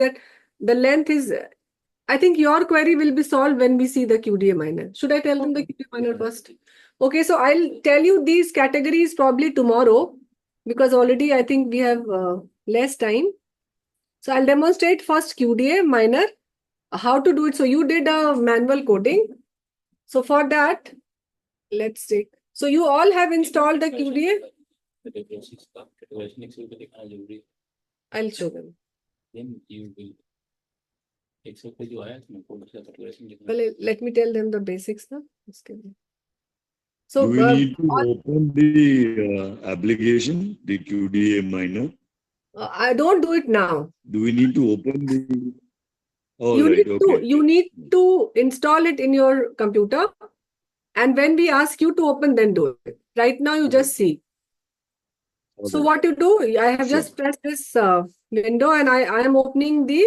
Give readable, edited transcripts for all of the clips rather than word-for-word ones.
that the length is, I think your query will be solved when we see the QDA minor. Should I tell them the QDA minor first? Okay, so I'll tell you these categories probably tomorrow because already I think we have less time. So I'll demonstrate first QDA minor, how to do it. So you did a manual coding. So for that, let's take. So you all have installed the QDA. I'll show them. Then you will. Well, let me tell them the basics now. So do we need to open the application, the QDA minor? I don't do it now. Do we need to open the? Oh, You right. need Okay. you need to install it in your computer, and when we ask you to open, then do it. Right now, you just see. So what you do? I have just pressed this window, and I am opening the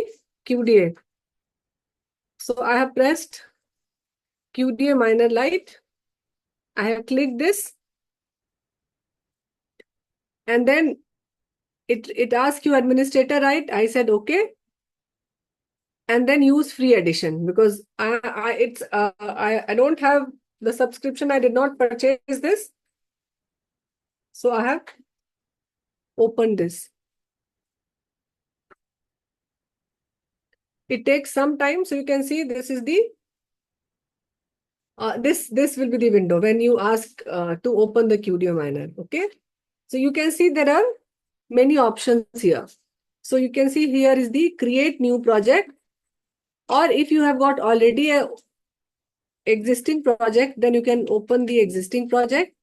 QDA. So I have pressed QDA minor Lite. I have clicked this, and then it asks you administrator, right? I said okay, and then use free edition because I don't have the subscription. I did not purchase this, so I have opened this. It takes some time, so you can see this is the this will be the window when you ask to open the QDA minor. Okay, so you can see there are many options here. So you can see here is the create new project, or if you have got already a existing project, then you can open the existing project,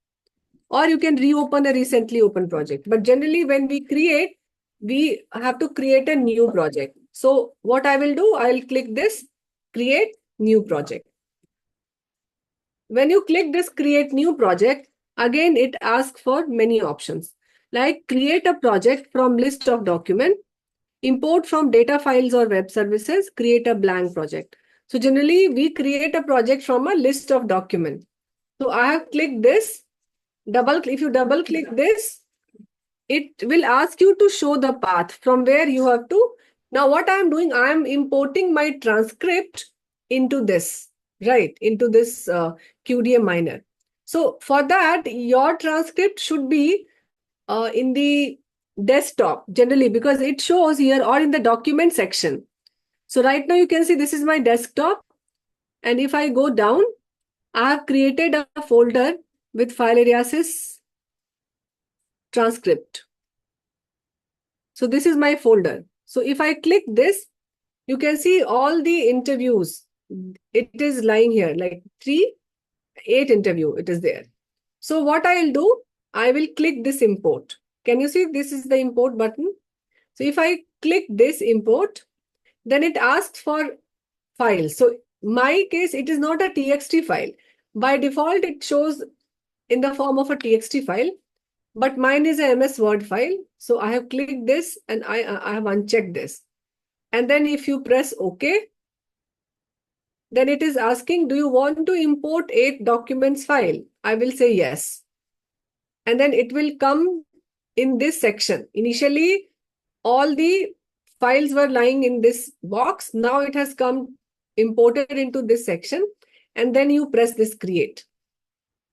or you can reopen a recently opened project. But generally, when we create, we have to create a new project. So what I will do, I'll click this create new project. When you click this create new project, again, it asks for many options like create a project from list of document, import from data files or web services, create a blank project. So generally, we create a project from a list of document. So I have clicked this. If you double click this, it will ask you to show the path from where you have to. Now, what I am doing, I am importing my transcript into this, right? Into this QDA minor. So for that, your transcript should be in the desktop generally because it shows here or in the document section. So right now you can see this is my desktop. And if I go down, I have created a folder with file aliases transcript. So this is my folder. So if I click this, you can see all the interviews. It is lying here like 8 interview. It is there. So what I'll do, I will click this import. Can you see this is the import button? So if I click this import, then it asks for files. So my case, it is not a TXT file. By default, it shows in the form of a TXT file. But mine is a MS Word file. So I have clicked this and I have unchecked this. And then if you press OK, then it is asking, do you want to import 8 documents file? I will say yes. And then it will come in this section. Initially, all the files were lying in this box. Now it has come imported into this section. And then you press this create.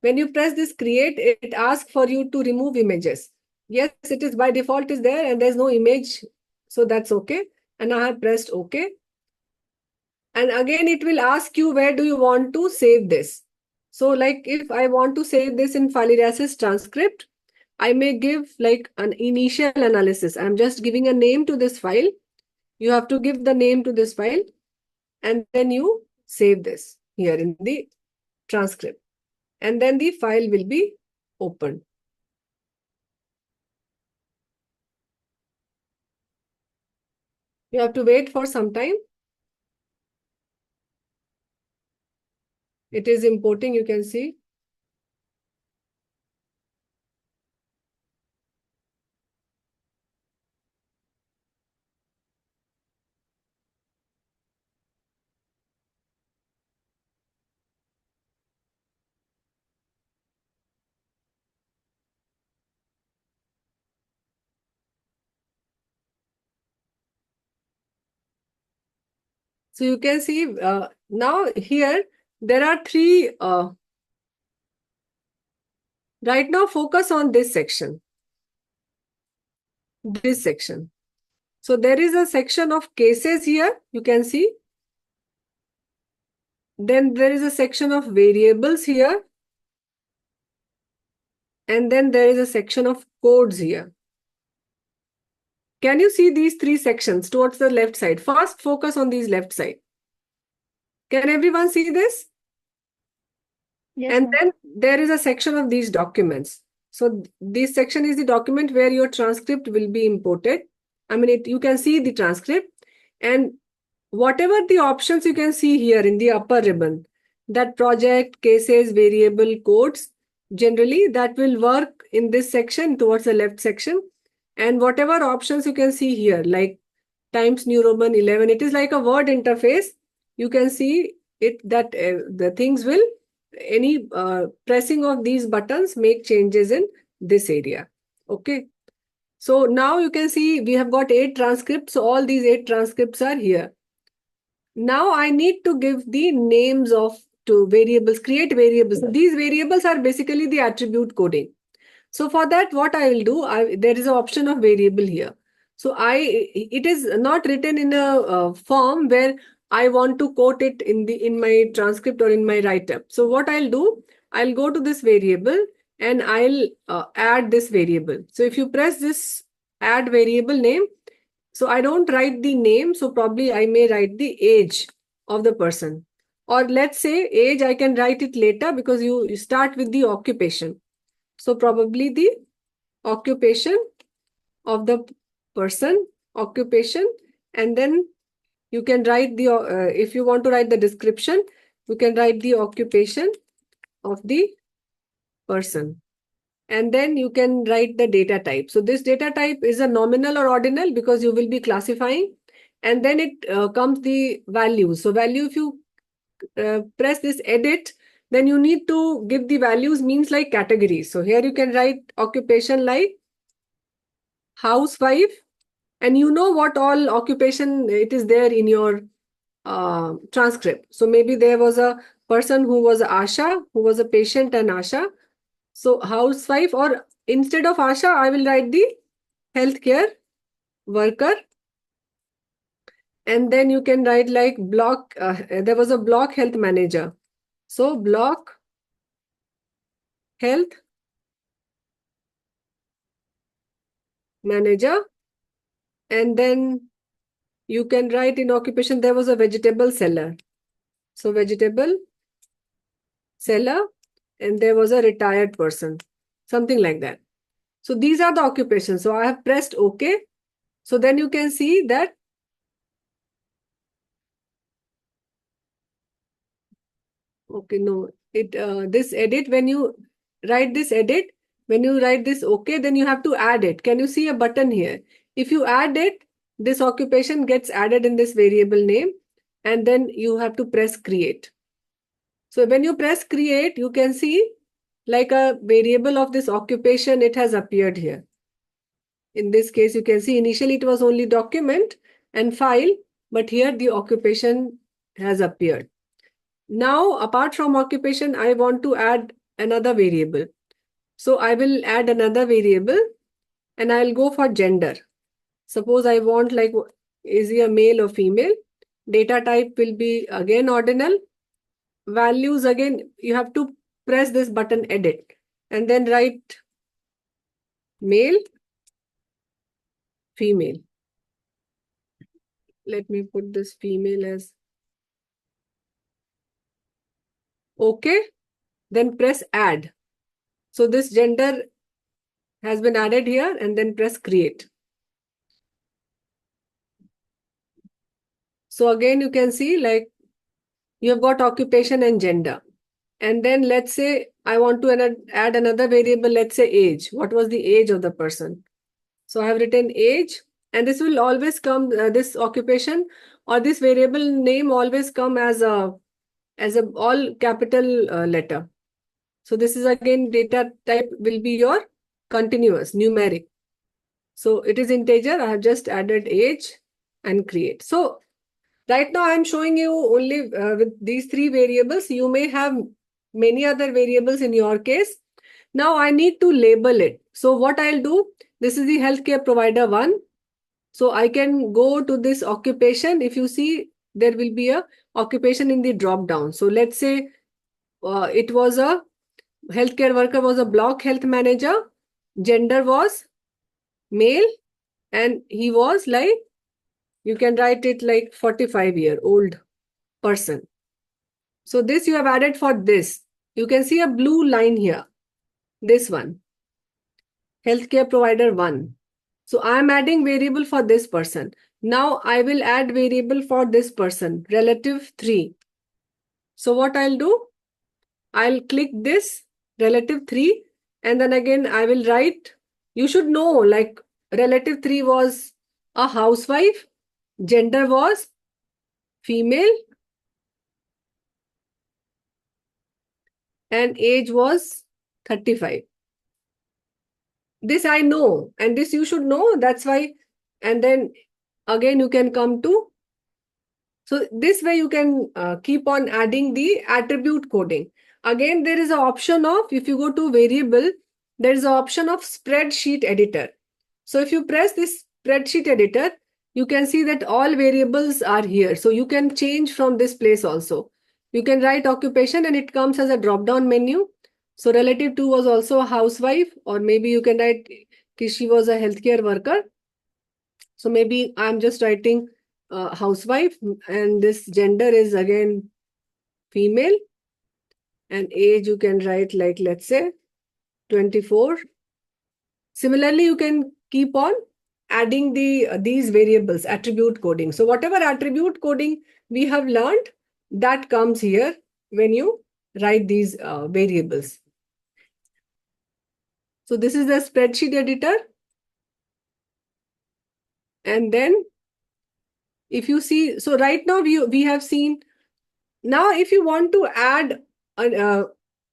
When you press this create, it asks for you to remove images. Yes, it is by default is there and there's no image. So that's okay. And I have pressed OK. And again, it will ask you where do you want to save this. So like if I want to save this in file aliases transcript, I may give like an initial analysis. I'm just giving a name to this file. You have to give the name to this file and then you save this here in the transcript. And then the file will be opened. You have to wait for some time. It is importing, you can see. So you can see now here there are three. Right now, focus on this section. This section. So there is a section of cases here. You can see. Then there is a section of variables here. And then there is a section of codes here. Can you see these three sections towards the left side? First, focus on these left side. Can everyone see this? Yes, And ma'am. then there is a section of these documents. So this section is the document where your transcript will be imported. I mean, you can see the transcript. And whatever the options you can see here in the upper ribbon, that project, cases, variable, codes, generally that will work in this section towards the left section. And whatever options you can see here, like Times New Roman 11, it is like a word interface. You can see it that the things will, any pressing of these buttons make changes in this area. Okay. So now you can see we have got 8 transcripts. So all these 8 transcripts are here. Now I need to give the names of to variables, create variables. These variables are basically the attribute coding. So for that, what I will do, there is an option of variable here. So it is not written in a form where I want to quote it in my transcript or in my write-up. So what I'll do, I'll go to this variable and I'll add this variable. So if you press this add variable name, so I don't write the name, so probably I may write the age of the person. Or let's say age, I can write it later because you start with the occupation. So probably the occupation of the person, occupation, and then you can write the, if you want to write the description, you can write the occupation of the person. And then you can write the data type. So this data type is a nominal or ordinal because you will be classifying. And then it comes the value. So value, if you press this edit, then you need to give the values means like categories. So here you can write occupation like housewife, and you know what all occupation it is there in your transcript. So maybe there was a person who was Asha, who was a patient and Asha. So housewife, or instead of Asha, I will write the healthcare worker. And then you can write like block, there was a block health manager. So block health manager. And then you can write in occupation, there was a vegetable seller. So vegetable seller, and there was a retired person, something like that. So these are the occupations. So I have pressed OK. So then you can see that okay, no, this edit, when you write this edit, when you write this OK, then you have to add it. Can you see a button here? If you add it, this occupation gets added in this variable name, and then you have to press create. So when you press create, you can see like a variable of this occupation, it has appeared here. In this case, you can see initially it was only document and file, but here the occupation has appeared. Now, apart from occupation, I want to add another variable. So I will add another variable and I'll go for gender. Suppose I want like, is he a male or female? Data type will be again ordinal. Values again, you have to press this button edit and then write male, female. Let me put this female as OK. Then press add. So this gender has been added here, and then press create. So again, you can see like you have got occupation and gender. And then let's say I want to add another variable, let's say age. What was the age of the person? So I have written age, and this will always come, this occupation or this variable name always come as a all capital letter. So this is again data type will be your continuous numeric. So it is integer. I have just added age and create. So Right now, I'm showing you only with these three variables. You may have many other variables in your case. Now I need to label it. So what I'll do, this is the healthcare provider one. So I can go to this occupation. If you see, there will be a occupation in the drop down. So let's say it was a healthcare worker was a block health manager. Gender was male, and he was like, you can write it like 45-year-old person. So this you have added for this. You can see a blue line here. This one, healthcare provider 1. So I am adding variable for this person. Now I will add variable for this person, relative 3. So what I'll do, I'll click this relative 3, and then again I will write, you should know like relative 3 was a housewife, gender was female, and age was 35. This I know, and this you should know. That's why. And then again, you can come to. So this way you can keep on adding the attribute coding. Again, there is an option of, if you go to variable, there is an option of spreadsheet editor. So if you press this spreadsheet editor, you can see that all variables are here. So you can change from this place also. You can write occupation and it comes as a drop-down menu. So relative to was also a housewife, or maybe you can write she was a healthcare worker. So maybe I'm just writing housewife, and this gender is again female, and age you can write like, let's say 24. Similarly, you can keep on adding these variables, attribute coding. So whatever attribute coding we have learned, that comes here when you write these variables. So this is the spreadsheet editor. And then if you see, so right now we have seen, now if you want to add,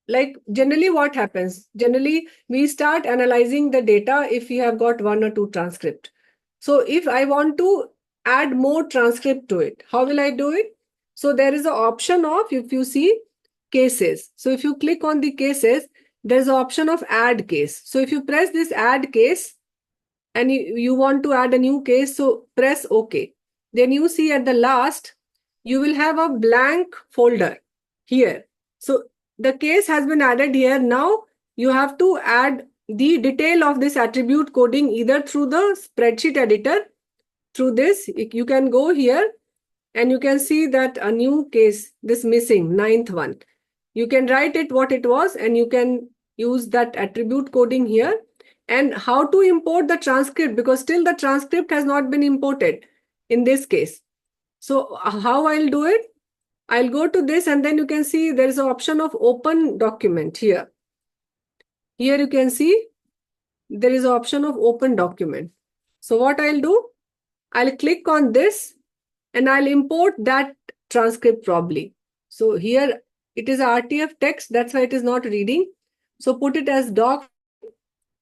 like generally what happens, generally we start analyzing the data if we have got 1 or 2 transcript. So if I want to add more transcript to it, how will I do it? So there is an option of, if you see, cases. So if you click on the cases, there's an option of add case. So if you press this add case and you want to add a new case, so press OK. Then you see at the last, you will have a blank folder here. So the case has been added here. Now you have to add the detail of this attribute coding either through the spreadsheet editor, through this. You can go here and you can see that a new case, this missing 9th one. You can write it what it was, and you can use that attribute coding here. And how to import the transcript, because still the transcript has not been imported in this case. So how I'll do it? I'll go to this, and then you can see there is an option of open document here. Here you can see there is an option of open document. So what I'll do, I'll click on this and I'll import that transcript probably. So here it is a RTF text, that's why it is not reading. So put it as doc,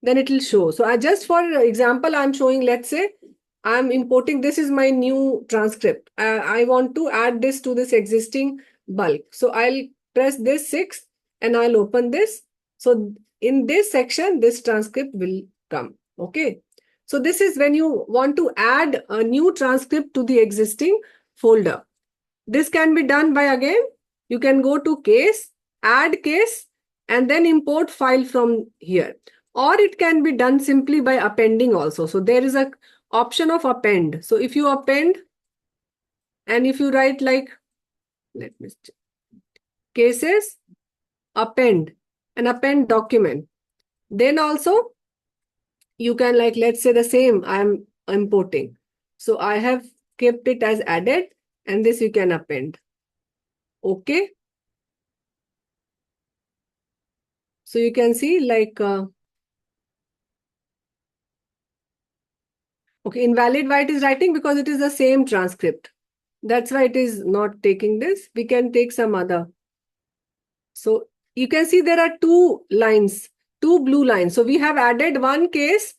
then it will show. So I just, for example, I'm showing, let's say I'm importing, this is my new transcript. I want to add this to this existing bulk. So I'll press this 6 and I'll open this. So in this section, this transcript will come. Okay. So this is when you want to add a new transcript to the existing folder. This can be done by, again, you can go to case, add case, and then import file from here. Or it can be done simply by appending also. So there is a option of append. So if you append, and if you write like, let me check, cases, append, and append document, then also you can, like, let's say the same, I'm importing. So I have kept it as added, and this you can append. Okay. So you can see like, okay, invalid why it is writing, because it is the same transcript. That's why it is not taking this. We can take some other. So you can see there are 2 lines, 2 blue lines. So we have added one case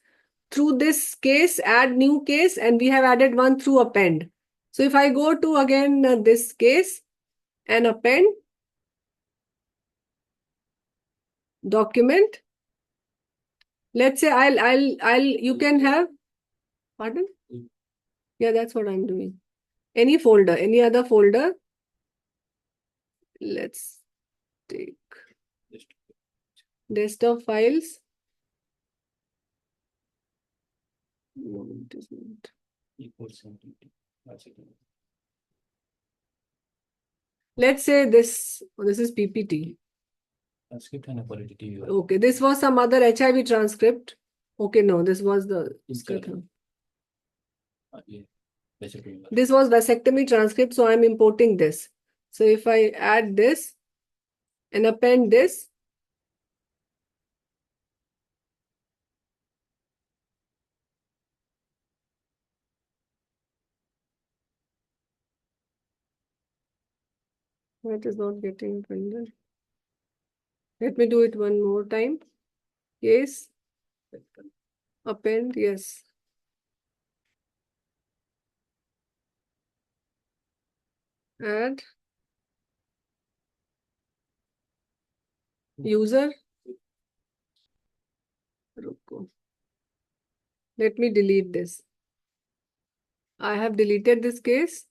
through this case, add new case, and we have added one through append. So if I go to again this case and append document, let's say you can have, pardon? Yeah, that's what I'm doing. Any folder, any other folder. Let's take desktop files. No, it is not. Let's say this is PPT. Transcript and a quality TV. Okay, this was some other HIV transcript. Okay, no, this was the Yeah. Basically. this was vasectomy transcript, so I'm importing this. So if I add this and append this, it is not getting appended. Let me do it one more time. Yes. Append, yes. Add user. Ruko. Let me delete this. I have deleted this case.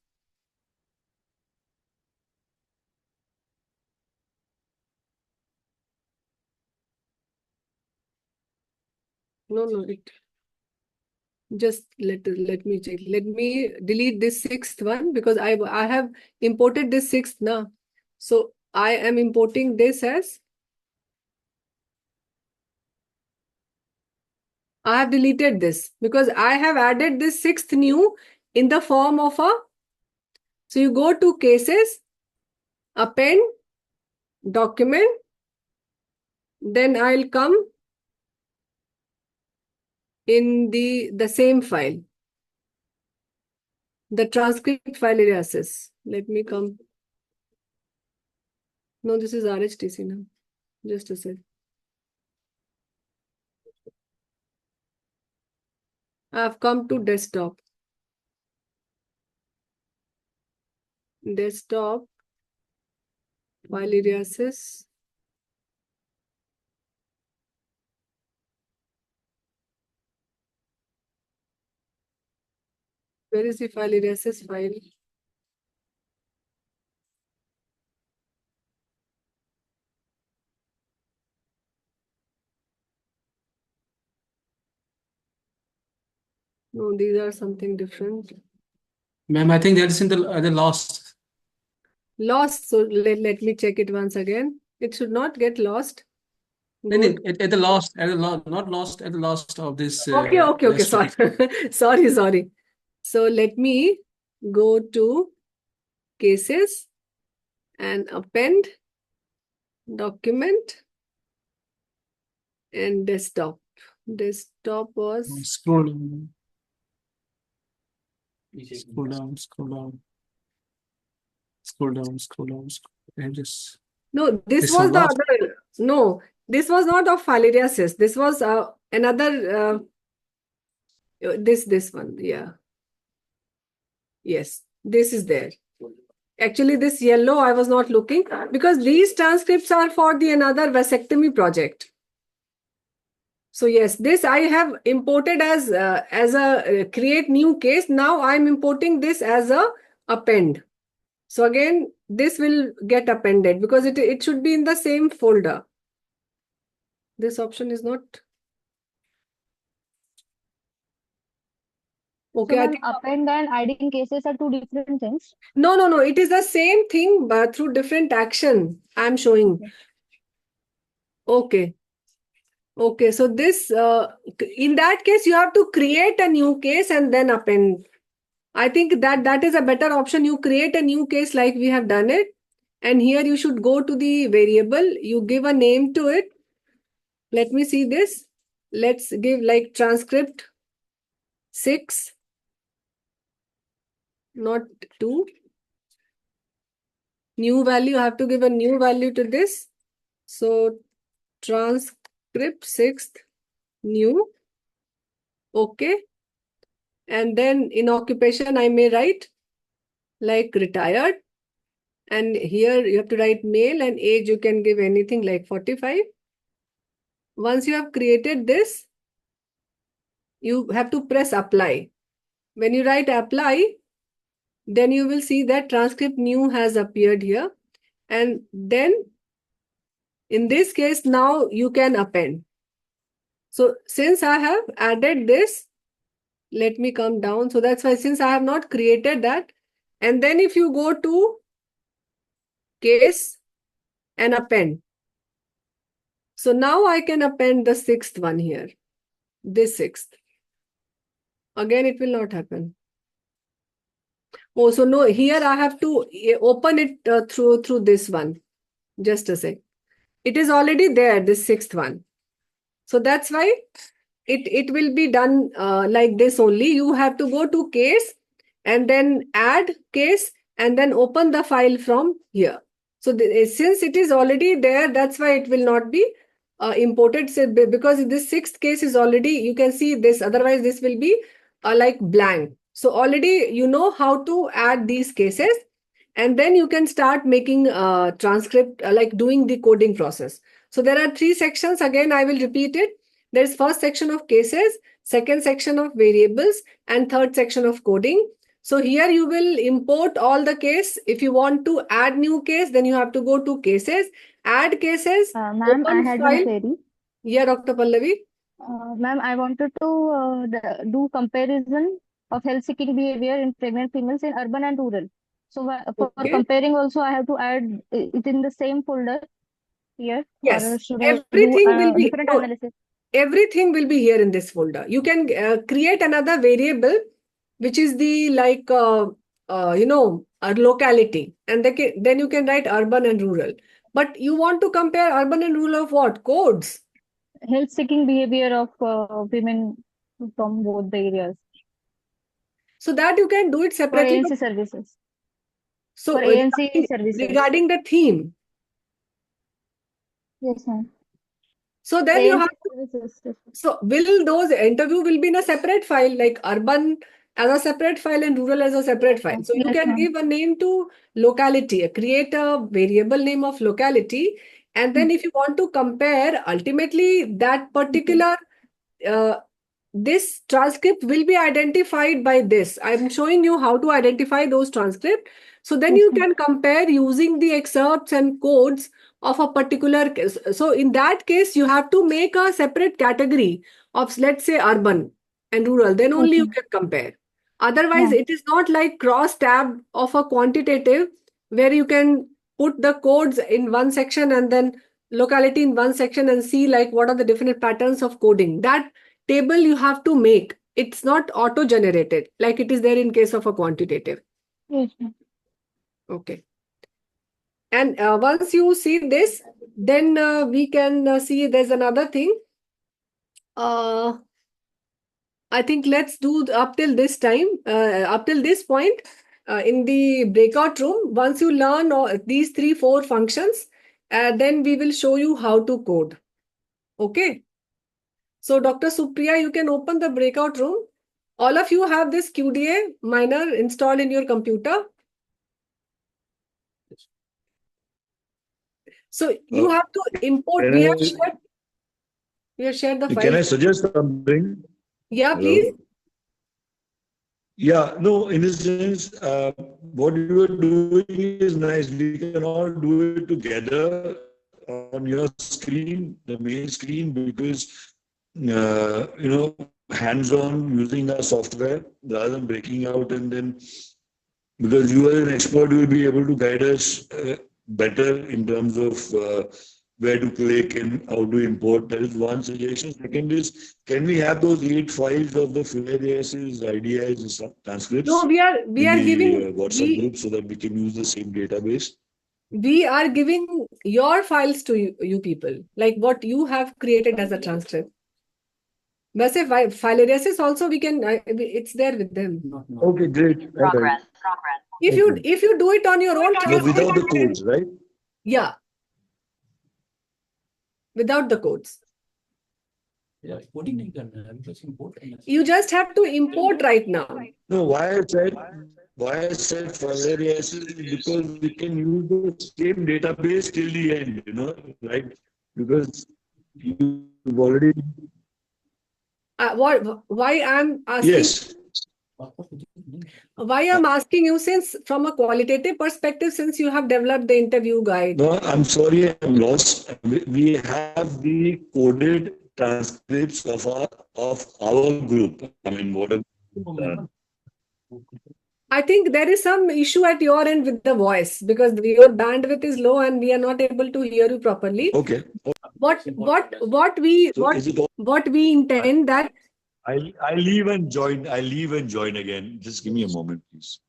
No, it just let me check. Let me delete this sixth one because I have imported this sixth now. So I am importing this as I have deleted this because I have added this sixth new in the form of a. So you go to cases, append, document, then I'll come in the same file, the transcript file aliases. Let me come. No, this is RHTC now. Just a sec. I've come to desktop. Desktop, file aliases. Where is the file aliases file? No, these are something different. Ma'am, I think that's in the lost. Lost. So let me check it once again. It should not get lost. No, at the last, not lost at the last of this. Okay. Sorry. sorry. So let me go to cases and append document and desktop. Desktop was Scroll down. Scroll down. And just no. This This was one the last. other. No, this was not of filariasis. This was another. This one. Yeah. Yes, this is there. Actually, this yellow I was not looking because these transcripts are for the another vasectomy project. So yes, this I have imported as a create new case. Now I'm importing this as a append. So again, this will get appended because it should be in the same folder. This option is not. Okay, So append and adding cases are two different things. No. It is the same thing, but through different action. I'm showing. Okay. So this, in that case, you have to create a new case and then append. I think that is a better option. You create a new case like we have done it. And here you should go to the variable. You give a name to it. Let me see this. Let's give like transcript 6, not 2. New value, I have to give a new value to this. So transcript 6th, new. Okay. And then in occupation, I may write like retired. And here you have to write male, and age you can give anything like 45. Once you have created this, you have to press apply. When you write apply, then you will see that transcript new has appeared here. And then in this case, now you can append. So since I have added this, let me come down. So that's why, since I have not created that, and then if you go to case and append. So now I can append the sixth one here, this sixth. Again, it will not happen. Oh, so no, here I have to open it through this one. Just a sec. It is already there, this sixth one. So that's why it will be done like this only. You have to go to case and then add case and then open the file from here. So since it is already there, that's why it will not be imported, because this sixth case is already, you can see this, otherwise this will be like blank. So already you know how to add these cases, and then you can start making transcript, like doing the coding process. So there are 3 sections. Again, I will repeat it. There's first section of cases, second section of variables, and third section of coding. So here you will import all the case. If you want to add new case, then you have to go to cases, add cases, Ma'am, I open had one file. query. Yeah, Dr. Pallavi. Ma'am, I wanted to do comparison of health-seeking behavior in pregnant females in urban and rural. So for Okay. comparing also, I have to add it in the same folder here, Yes, or should I do everything will be, different analysis? everything will be here in this folder. You can create another variable, which is the like, a locality. And then you can write urban and rural. But you want to compare urban and rural of what? Codes. Health-seeking behavior of women from both the areas So that you can do it for separately. ANC services. So For ANC services. regarding the theme. Yes, ma'am. So then you ANC have to, services. Yes, ma'am. so will those interview will be in a separate file, like urban as a separate file and rural as a separate Yes, file. ma'am. So you Yes, can ma'am. give a name to locality, create a variable name of locality. And then if you want to compare, ultimately that particular, this transcript will be identified by this. I'm showing you how to identify those transcripts. So then Yes, you ma'am. can compare using the excerpts and codes of a particular case. So in that case, you have to make a separate category of, let's say, urban and rural. Then only you ma'am. can compare. Otherwise, Yeah. it is not like cross tab of a quantitative where you can put the codes in one section and then locality in one section and see like what are the different patterns of coding. That table you have to make. It's not auto-generated like it is there in case of a quantitative. Yes, ma'am. Okay. And once you see this, then we can see there's another thing. I think let's do up till this time, up till this point in the breakout room. Once you learn these 3-4 functions, then we will show you how to code. Okay. So Dr. Supriya, you can open the breakout room. All of you have this QDA miner installed in your computer. So you have to import. We have shared the Can file. I suggest something? Yeah, Hello? please. Yeah, no, in a sense, what you are doing is nice. We can all do it together on your screen, the main screen, because, hands-on using our software rather than breaking out and then, because you are an expert, you will be able to guide us better in terms of where to click and how to import. That is one suggestion. Second is, can we have those 8 files of the FLAS's, IDIs, and transcripts No, we are in giving the WhatsApp group so that we can use the same database? We are giving your files to you people, like what you have created as a transcript. वैसे file aliases also we can, it's there with them. Not, Okay, great. Progress. If you do it on your own, No, without the codes, right? Yeah, without the codes. Yeah, coding नहीं करना है, because import करना है. You just have to import right now. No, why I said why I said file aliases is because we can use the same database till the end, right? Because you've already. Why I'm asking, Yes. why I'm asking you, since from a qualitative perspective, since you have developed the interview guide. No, I'm sorry, I'm lost. We have the coded transcripts of our group. I mean, what have we done? I think there is some issue at your end with the voice because your bandwidth is low and we are not able to hear you properly. Okay. What Is it all? what we intend that I leave and join. I leave and join again. Just give me a moment, please.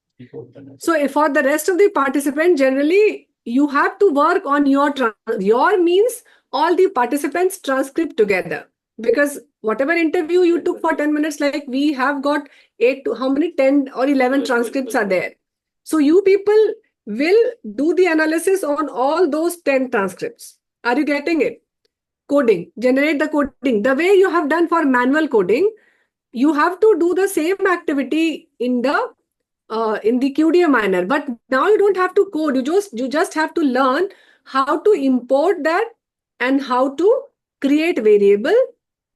so if for the rest of the participants, generally you have to work on your means all the participants transcript together, because whatever interview you took for 10 minutes, like we have got 8 to how many 10 or 11 transcripts are there. So you people will do the analysis on all those 10 transcripts. Are you getting it? Coding, generate the coding the way you have done for manual coding. You have to do the same activity in the QDA miner, but now you don't have to code. You just have to learn how to import that and how to create variable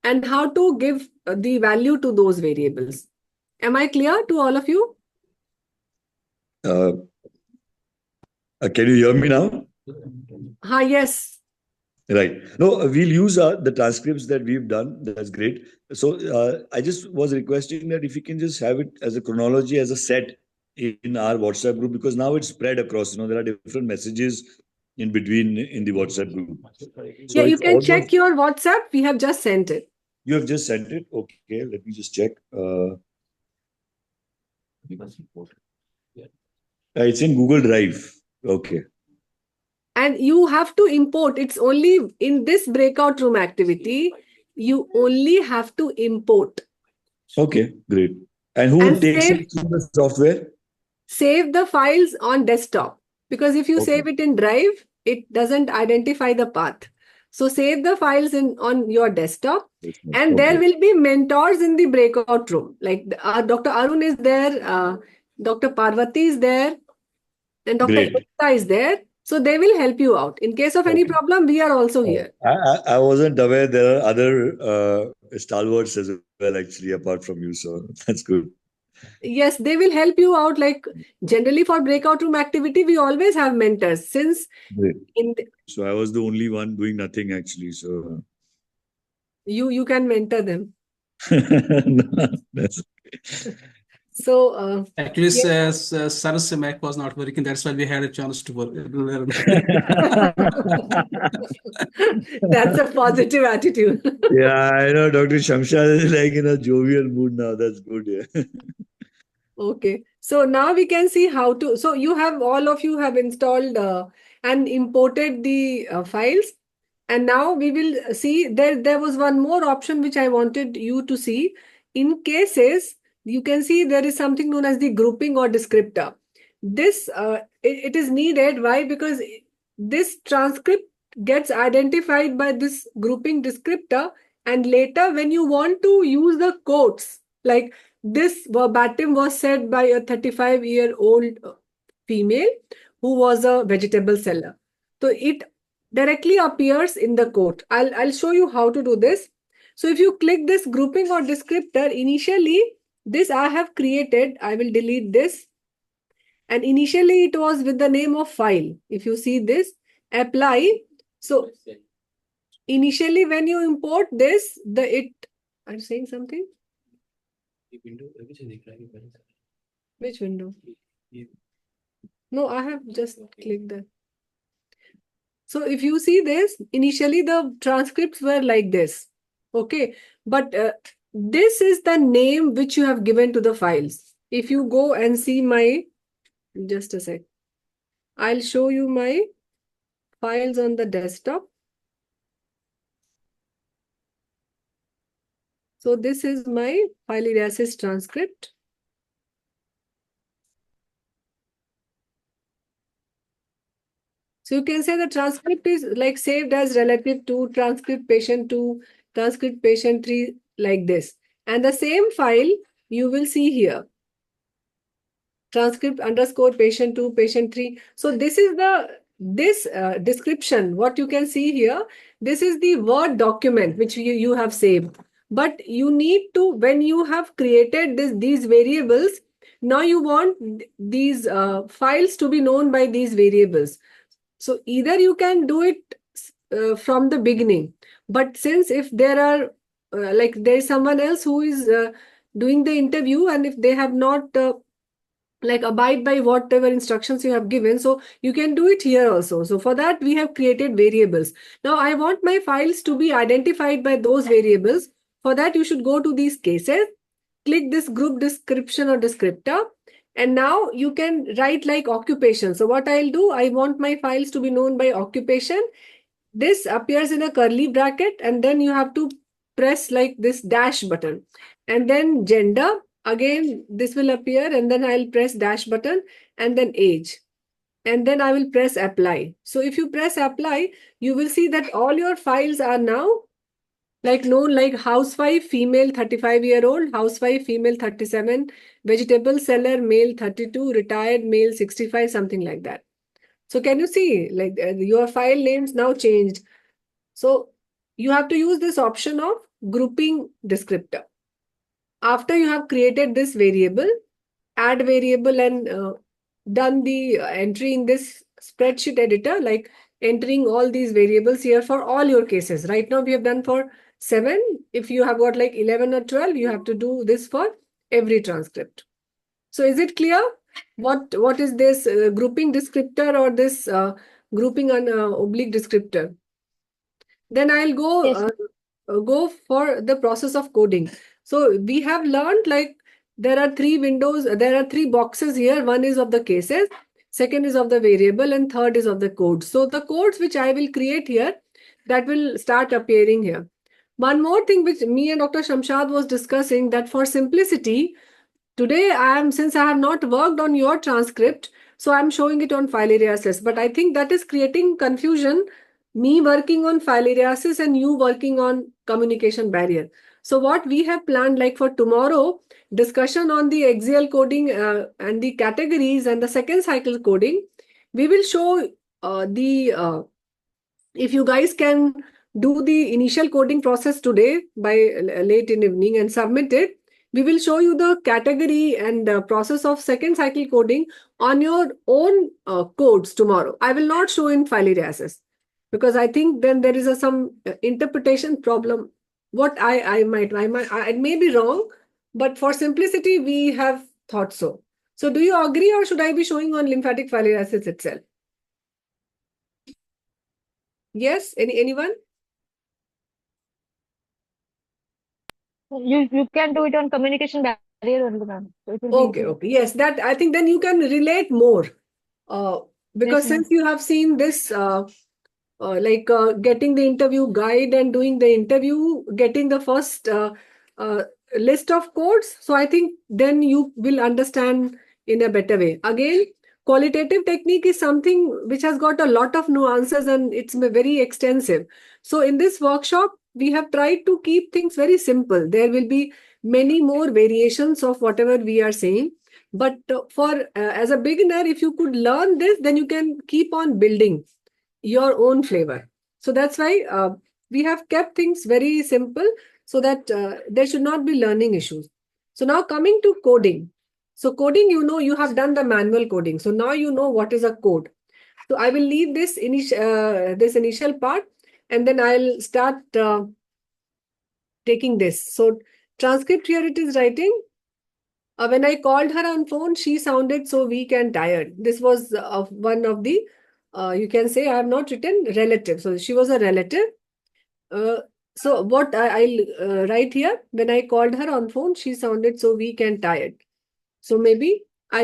and how to give the value to those variables. Am I clear to all of you? Can you hear me now? Yes. Right. No, we'll use the transcripts that we've done. That's great. So I just was requesting that if you can just have it as a chronology, as a set in our WhatsApp group, because now it's spread across. There are different messages in between in the WhatsApp group. So Yeah, you can check your WhatsApp. We have just sent it. You have just sent it? Okay, let me just check. It's in Google Drive. Okay. And you have to import. It's only in this breakout room activity, you only have to import. Okay, great. And who takes it through the software? Save the files on desktop. Because if you save it in Drive, it doesn't identify the path. So save the files on your desktop. And there will be mentors in the breakout room. Like Dr. Arun is there, Dr. Parvati is there, and Dr. Ekta is there. So they will help you out. In case of any problem, we are also here. I wasn't aware there are other stalwarts as well, actually, apart from you. So that's good. Yes, they will help you out. Like generally for breakout room activity, we always have mentors. So I was the only one doing nothing, actually. So you can mentor them. No, that's okay. So actually, Sarah's Mac was not working. That's why we had a chance to learn. That's a positive attitude. Yeah, I know Dr. Shamshad is like in a jovial mood now. That's good. Yeah. Okay. So now we can see how to. So all of you have installed and imported the files. And now we will see there was one more option which I wanted you to see. In cases, you can see there is something known as the grouping or descriptor. This it is needed. Why? Because this transcript gets identified by this grouping descriptor, and later when you want to use the quotes, like this verbatim was said by a 35-year-old female who was a vegetable seller. So it directly appears in the quote. I'll show you how to do this. So if you click this grouping or descriptor, initially this I have created. I will delete this. And initially it was with the name of file. If you see this, apply. So initially when you import this, are you saying something? Which window? No, I have just clicked that. So if you see this, initially the transcripts were like this. Okay. But this is the name which you have given to the files. If you go and see just a sec. I'll show you my files on the desktop. So this is my file aliases transcript. So you can say the transcript is like saved as relative to transcript patient 2, transcript patient 3, like this. And the same file you will see here. transcript underscore patient 2, patient 3. So this is this description, what you can see here. This is the Word document which you have saved. But you need to, when you have created these variables, now you want these files to be known by these variables. So either you can do it from the beginning, but since if there are like there is someone else who is doing the interview, and if they have not like abide by whatever instructions you have given, so you can do it here also. So for that we have created variables. Now I want my files to be identified by those variables. For that you should go to these cases, click this group description or descriptor, and now you can write like occupation. So what I'll do, I want my files to be known by occupation. This appears in a curly bracket, and then you have to press like this dash button, and then gender. Again, this will appear, and then I'll press dash button, and then age. And then I will press apply. So if you press apply, you will see that all your files are now like known like housewife, female 35-year-old, housewife, female 37, vegetable seller, male 32, retired, male 65, something like that. So can you see like your file names now changed? So you have to use this option of grouping descriptor. After you have created this variable, add variable, and done the entry in this spreadsheet editor, like entering all these variables here for all your cases. Right now we have done for 7. If you have got like 11 or 12, you have to do this for every transcript. So is it clear what is this grouping descriptor or this grouping on oblique descriptor? Then I'll go Yes. Go for the process of coding. So we have learned like there are 3 windows, there are 3 boxes here. One is of the cases, second is of the variable, and third is of the code. So the codes which I will create here, that will start appearing here. One more thing which me and Dr. Shamshad was discussing, that for simplicity, today since I have not worked on your transcript, so I'm showing it on filariasis. But I think that is creating confusion, me working on filariasis and you working on communication barrier. So what we have planned, like for tomorrow, discussion on the axial coding and the categories and the second cycle coding, we will show if you guys can do the initial coding process today by late in evening and submit it, we will show you the category and process of second cycle coding on your own codes tomorrow. I will not show in filariasis because I think then there is some interpretation problem. What I may be wrong, but for simplicity we have thought so. So do you agree, or should I be showing on lymphatic filariasis itself? Yes, anyone? You can do it on communication barrier only, ma'am. So it will be Okay, easier. okay. Yes, that I think then you can relate more. Because Yes, ma'am. since you have seen this getting the interview guide and doing the interview, getting the first list of codes. So I think then you will understand in a better way. Again, qualitative technique is something which has got a lot of nuances and it's very extensive. So in this workshop, we have tried to keep things very simple. There will be many more variations of whatever we are saying. But as a beginner, if you could learn this, then you can keep on building your own flavor. So that's why we have kept things very simple so that there should not be learning issues. So now coming to coding. So coding, you have done the manual coding. So now you know what is a code. So I will leave this initial part and then I'll start taking this. So transcript here it is writing. When I called her on phone, she sounded so weak and tired. This was one of the, you can say I have not written relative. So she was a relative. So what I'll write here, when I called her on phone, she sounded so weak and tired. So maybe I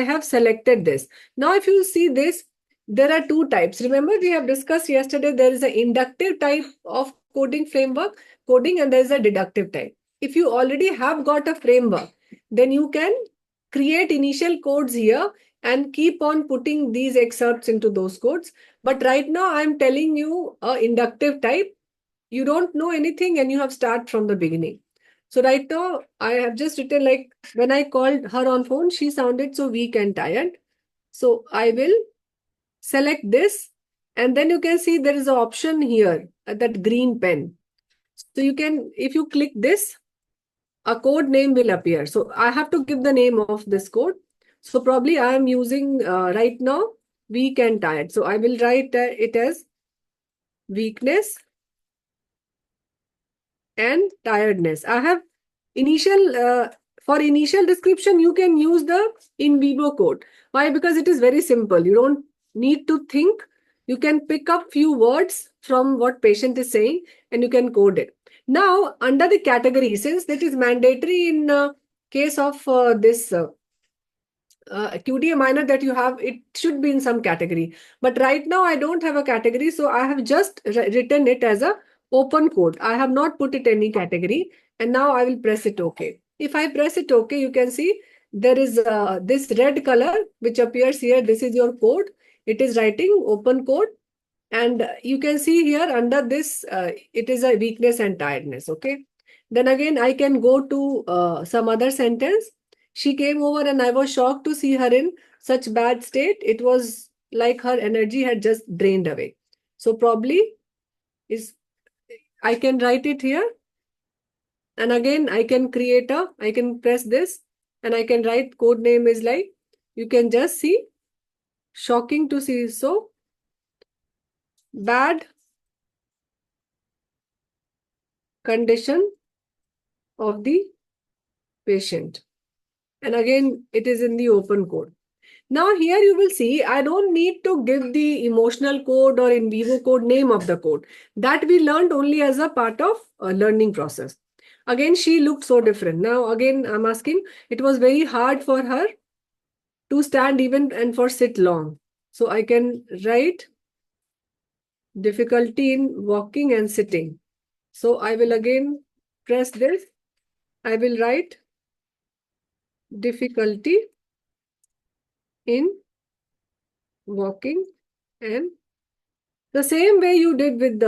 have selected this. Now, if you see this, there are 2 types. Remember, we have discussed yesterday, there is an inductive type of coding framework, and there is a deductive type. If you already have got a framework, then you can create initial codes here and keep on putting these excerpts into those codes. But right now, I'm telling you a inductive type. You don't know anything and you have start from the beginning. So right now, I have just written like when I called her on phone, she sounded so weak and tired. So I will select this, and then you can see there is an option here, that green pen. So you can, if you click this, a code name will appear. So I have to give the name of this code. So probably I am using right now weak and tired. So I will write it as weakness and tiredness. I have for initial description, you can use the in vivo code. Why? Because it is very simple. You don't need to think. You can pick up few words from what patient is saying and you can code it. Now, under the category, since that is mandatory in case of this QDA minor that you have, it should be in some category. But right now I don't have a category, so I have just written it as a open code. I have not put it any category, and now I will press it OK. If I press it OK, you can see there is this red color which appears here. This is your code. It is writing open code. And you can see here under this, it is a weakness and tiredness. Okay. Then again, I can go to some other sentence. She came over and I was shocked to see her in such bad state. It was like her energy had just drained away. So probably I can write it here. And again, I can I can press this and I can write code name is like, you can just see, shocking to see. So bad condition of the patient. And again, it is in the open code. Now here you will see, I don't need to give the emotional code or in vivo code name of the code. That we learned only as a part of a learning process. Again, she looked so different. Now again, I'm asking, it was very hard for her to stand even and for sit long. So I can write difficulty in walking and sitting. So I will again press this. I will write difficulty in walking, and the same way you did with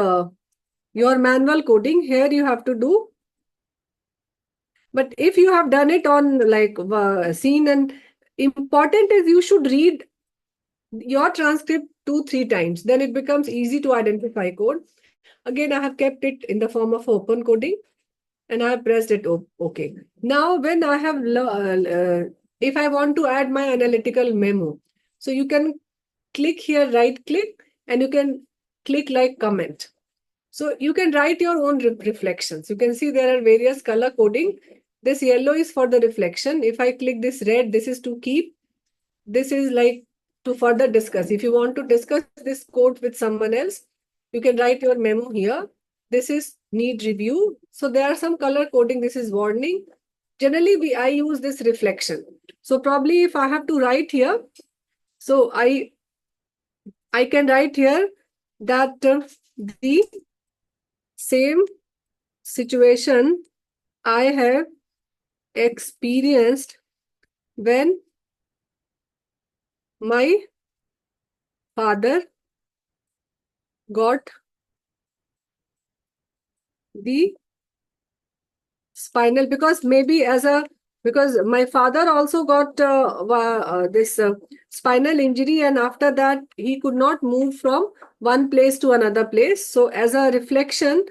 your manual coding, here you have to do. But if you have done it on like seen, and important is you should read your transcript 2-3 times, then it becomes easy to identify code. Again, I have kept it in the form of open coding and I have pressed it OK. Now when I have if I want to add my analytical memo, so you can click here, right click, and you can click like comment. So you can write your own reflections. You can see there are various color coding. This yellow is for the reflection. If I click this red, this is to keep. This is like to further discuss. If you want to discuss this code with someone else, you can write your memo here. This is need review. So there are some color coding. This is warning. Generally, I use this reflection. So probably if I have to write here, so I can write here that the same situation I have experienced when my father got the spinal, because maybe because my father also got this spinal injury, and after that he could not move from one place to another place. So as a reflection,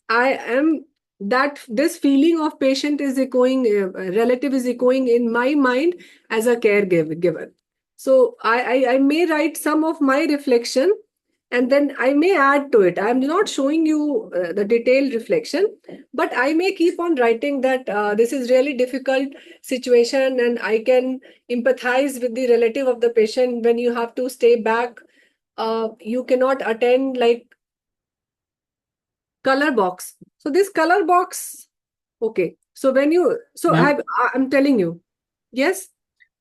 I am that this feeling of patient is echoing, relative is echoing in my mind as a caregiver. So I may write some of my reflection and then I may add to it. I'm not showing you the detailed reflection, but I may keep on writing that this is really difficult situation and I can empathize with the relative of the patient when you have to stay back. You cannot attend like color box. So this color box, okay. So when you, so I'm telling you, yes.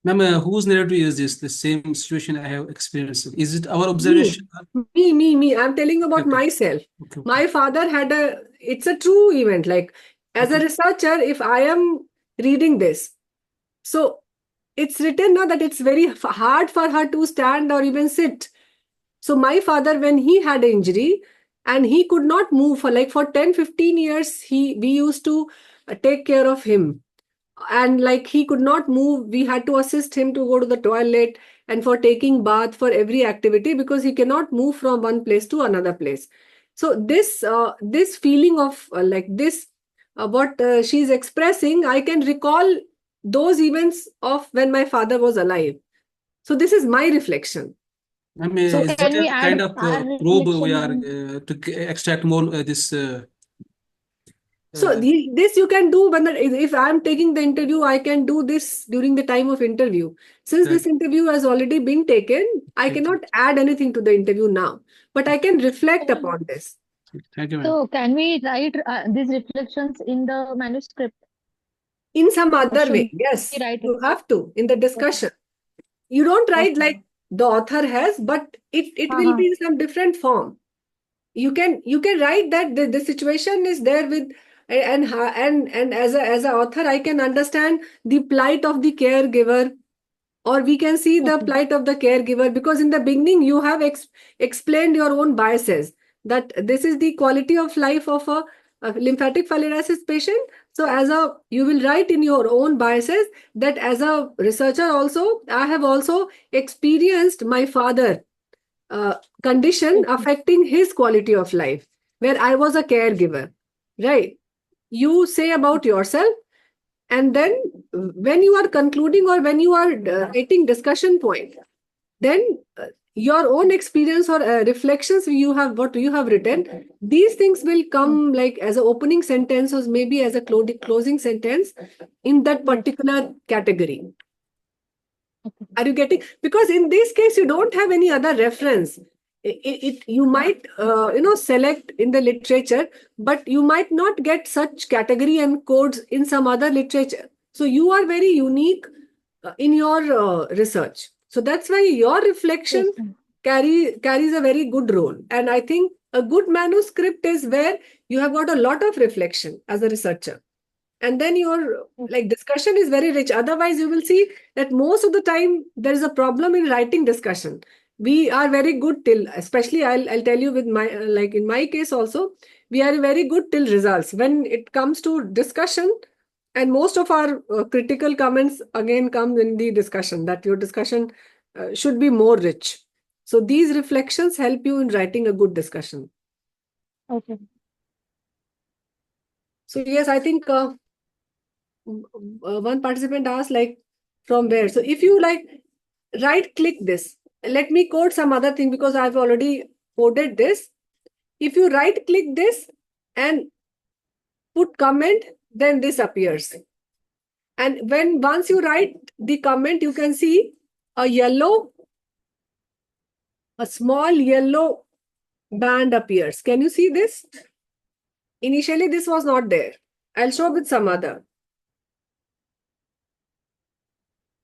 Ma'am, whose narrative is this? The same situation I have experienced. Is it our observation? Me. I'm telling about myself. Okay. My father had it's a true event. Like as a researcher, if I am reading this, so it's written now that it's very hard for her to stand or even sit. So my father, when he had an injury and he could not move for 10-15 years, we used to take care of him. And like he could not move, we had to assist him to go to the toilet and for taking bath, for every activity, because he cannot move from one place to another place. So this feeling of like this, what she's expressing, I can recall those events of when my father was alive. So this is my reflection. I mean, So is that Can we a add kind of our probe we are reflection? to extract more this? So this you can do when if I'm taking the interview, I can do this during the time of interview. Since this interview has already been taken, I cannot add anything to the interview now, but I can reflect upon this Thank you, ma'am. So can we write these reflections in the manuscript, in some or other way. should we Yes, write it? you have to in the Okay. discussion. You don't write Okay. like the author has, but it will be in some different form. You can write that the situation is there with and as a author, I can understand the plight of the caregiver, or we can see the Okay. plight of the caregiver, because in the beginning you have explained your own biases, that this is the quality of life of a lymphatic filariasis patient. So you will write in your own biases that as a researcher also, I have also experienced my father condition Okay. affecting his quality of life, where I was a caregiver, right? You say about yourself, and then when you are concluding or when you are writing discussion point, then your own experience or reflections what you have written, these things will come like as an opening sentence or maybe as a closing sentence in that particular category. Okay. Are you getting? Because in this case, you don't have any other reference. You might select in the literature, but you might not get such category and codes in some other literature. So you are very unique in your research. So that's why your reflection Yes, ma'am. carries a very good role. And I think a good manuscript is where you have got a lot of reflection as a researcher. And then your like discussion is very rich. Otherwise, you will see that most of the time there is a problem in writing discussion. We are very good till, especially I'll tell you with my like in my case also, we are very good till results. When it comes to discussion, and most of our critical comments again come in the discussion, that your discussion should be more rich. So these reflections help you in writing a good discussion. Okay. So yes, I think one participant asked like from where. So if you like right click this, let me code some other thing because I've already coded this. If you right click this and put comment, then this appears. And once you write the comment, you can see a small yellow band appears. Can you see this? Initially, this was not there. I'll show with some other.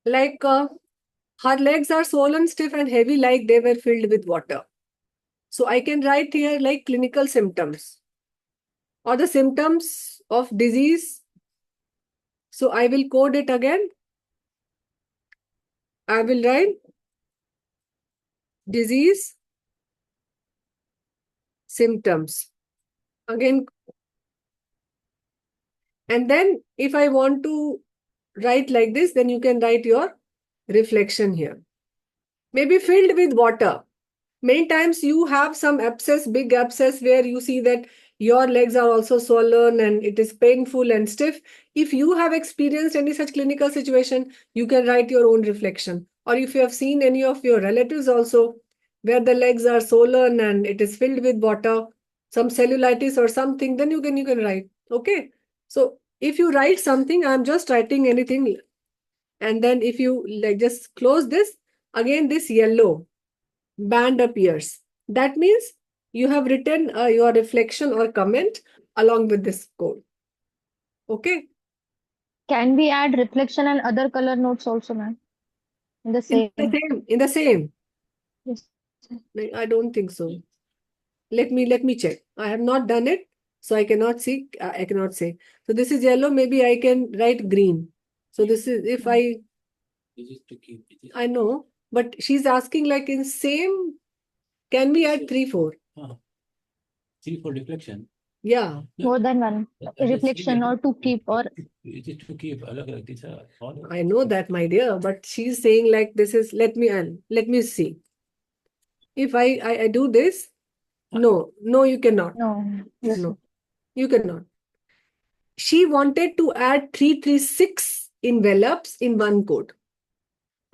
Like her legs are swollen, stiff, and heavy, like they were filled with water. So I can write here like clinical symptoms or the symptoms of disease. So I will code it again. I will write disease symptoms. Again, and then if I want to write like this, then you can write your reflection here. Maybe filled with water. Many times you have some abscess, big abscess, where you see that your legs are also swollen and it is painful and stiff. If you have experienced any such clinical situation, you can write your own reflection. Or if you have seen any of your relatives also, where the legs are swollen and it is filled with water, some cellulitis or something, then you can write. Okay. So if you write something, I'm just writing anything. And then if you like just close this, again this yellow band appears. That means you have written your reflection or comment along with this code. Okay. Can we add reflection and other color notes also, ma'am? In the same. In the same. Yes. I don't think so. Let me check. I have not done it, so I cannot see. I cannot say. So this is yellow. Maybe I can write green. So this is if I know, but she's asking like in same. Can we add 3, 4? 3 for reflection. Yeah. More than one reflection or to keep or It is to keep alag these are all. I know that, my dear, but she's saying like this is, let me see. If I do this, no, you cannot. no. Yes. No, you cannot. She wanted to add 336 envelopes in one code.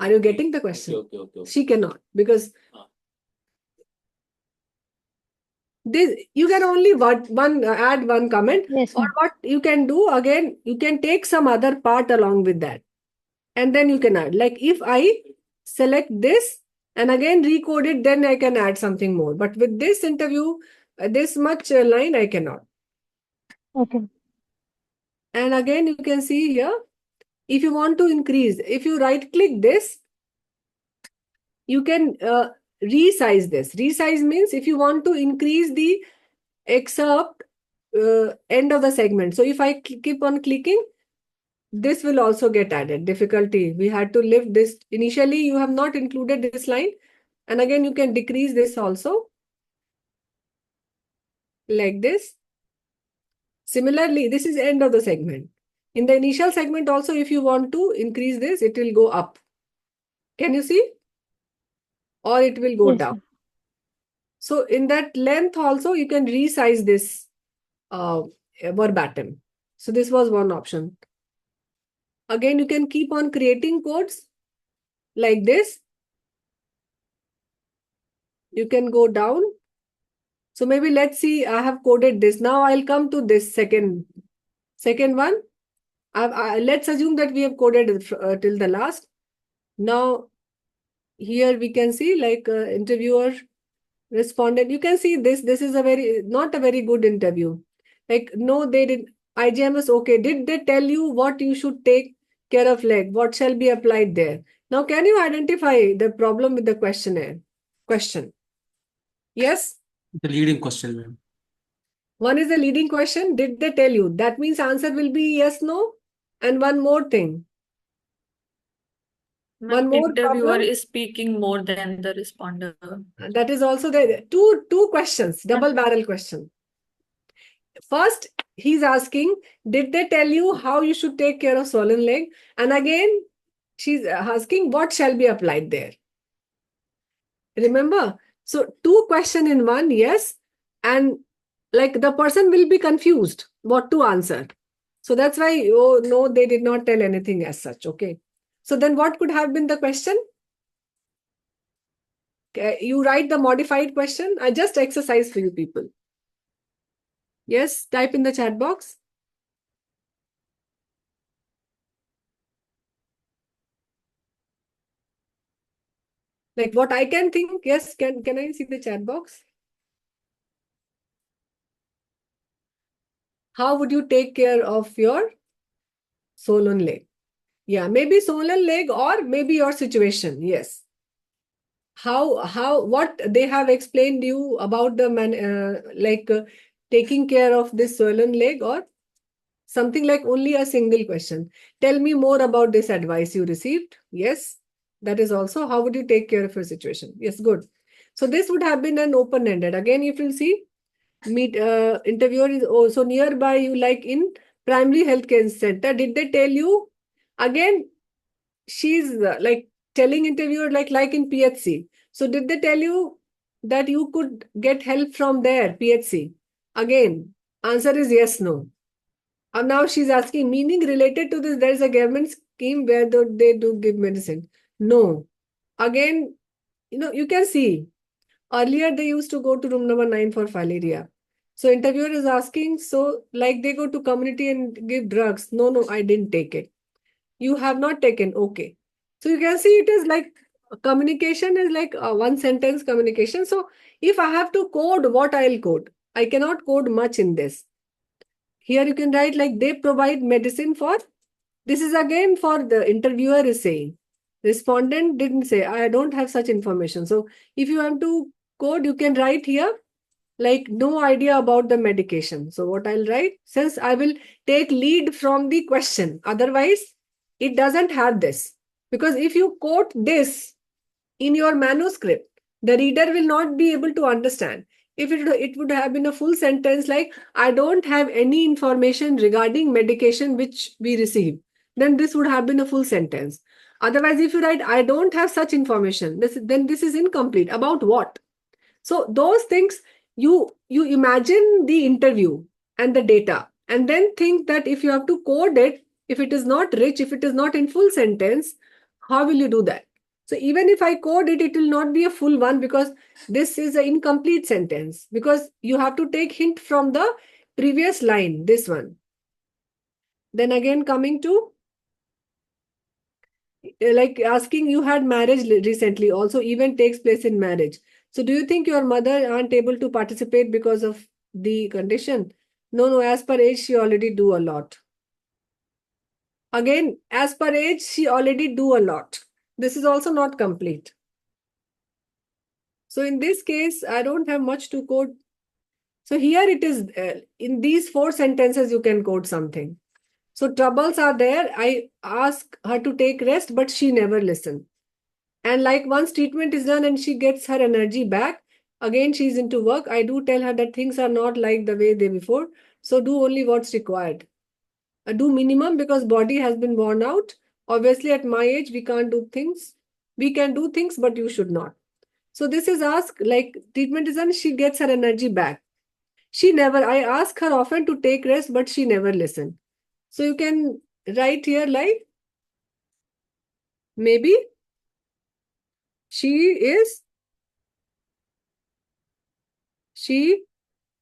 Are you getting the question? Okay. She cannot, because this, you can only add one comment, Yes, or ma'am. what you can do again, you can take some other part along with that, and then you can add. Like if I select this and again recode it, then I can add something more. But with this interview, this much line, I cannot. Okay. And again, you can see here, if you want to increase, if you right click this, you can resize this. Resize means if you want to increase the excerpt end of the segment. So if I keep on clicking, this will also get added. Difficulty. We had to lift this. Initially, you have not included this line. And again, you can decrease this also. Like this. Similarly, this is end of the segment. In the initial segment also, if you want to increase this, it will go up. Can you see? Or it will go Yes, down. ma'am. So in that length also, you can resize this verbatim. So this was one option. Again, you can keep on creating codes like this. You can go down. So maybe let's see, I have coded this. Now I'll come to this second one. Let's assume that we have coded till the last. Now here we can see like interviewer responded. You can see this is not a very good interview. Like, no, they did. IGMS, okay. Did they tell you what you should take care of leg? What shall be applied there? Now, can you identify the problem with the questionnaire? Question. Yes? The leading question, ma'am. One is the leading question. Did they tell you? That means answer will be yes, no. And one more thing. One more Interviewer problem. is speaking more than the responder. That is also the two questions, double barrel question. First, he's asking, did they tell you how you should take care of swollen leg? And again, she's asking, what shall be applied there? Remember? So, two questions in one, yes. And like the person will be confused what to answer. So that's why, oh, no, they did not tell anything as such. Okay. So then what could have been the question? Okay, you write the modified question. I just exercise for you people. Yes, type in the chat box. Like what I can think, yes, can I see the chat box? How would you take care of your swollen leg? Yeah, maybe swollen leg or maybe your situation. Yes. What they have explained you about the taking care of this swollen leg, or something like only a single question. Tell me more about this advice you received. Yes. That is also how would you take care of your situation? Yes, good. So this would have been an open-ended. Again, if you see, interviewer is also nearby you, like in primary health care center. Did they tell you? Again, she's like telling interviewer like in PHC. So did they tell you that you could get help from there, PHC? Again, answer is yes, no. And now she's asking, meaning related to this, there is a government scheme where they do give medicine. No. Again, you can see, earlier they used to go to room number 9 for filaria. So interviewer is asking, so like they go to community and give drugs. No, I didn't take it. You have not taken. Okay. So you can see it is like communication is like one sentence communication. So if I have to code, what I'll code? I cannot code much in this. Here you can write like they provide medicine for, this is again for the interviewer is saying. Respondent didn't say, I don't have such information. So if you have to code, you can write here like no idea about the medication. So what I'll write, since I will take lead from the question, otherwise it doesn't have this. Because if you quote this in your manuscript, the reader will not be able to understand. If it would have been a full sentence like, I don't have any information regarding medication which we receive, then this would have been a full sentence. Otherwise, if you write, I don't have such information, then this is incomplete. About what? So those things, you imagine the interview and the data, and then think that if you have to code it, if it is not rich, if it is not in full sentence, how will you do that? So even if I code it, it will not be a full one, because this is an incomplete sentence, because you have to take hint from the previous line, this one. Then again, coming to like asking, you had marriage recently, also event takes place in marriage. So do you think your mother aren't able to participate because of the condition? No, as per age, she already do a lot. Again, as per age, she already do a lot. This is also not complete. So in this case, I don't have much to code. So here it is, in these 4 sentences, you can code something. So troubles are there. I ask her to take rest, but she never listens. And like once treatment is done and she gets her energy back, again she's into work. I do tell her that things are not like the way they before. So do only what's required. Do minimum, because body has been worn out. Obviously at my age, we can't do things. We can do things, but you should not. So this is ask, like treatment is done, she gets her energy back. I ask her often to take rest, but she never listens. So you can write here like, maybe she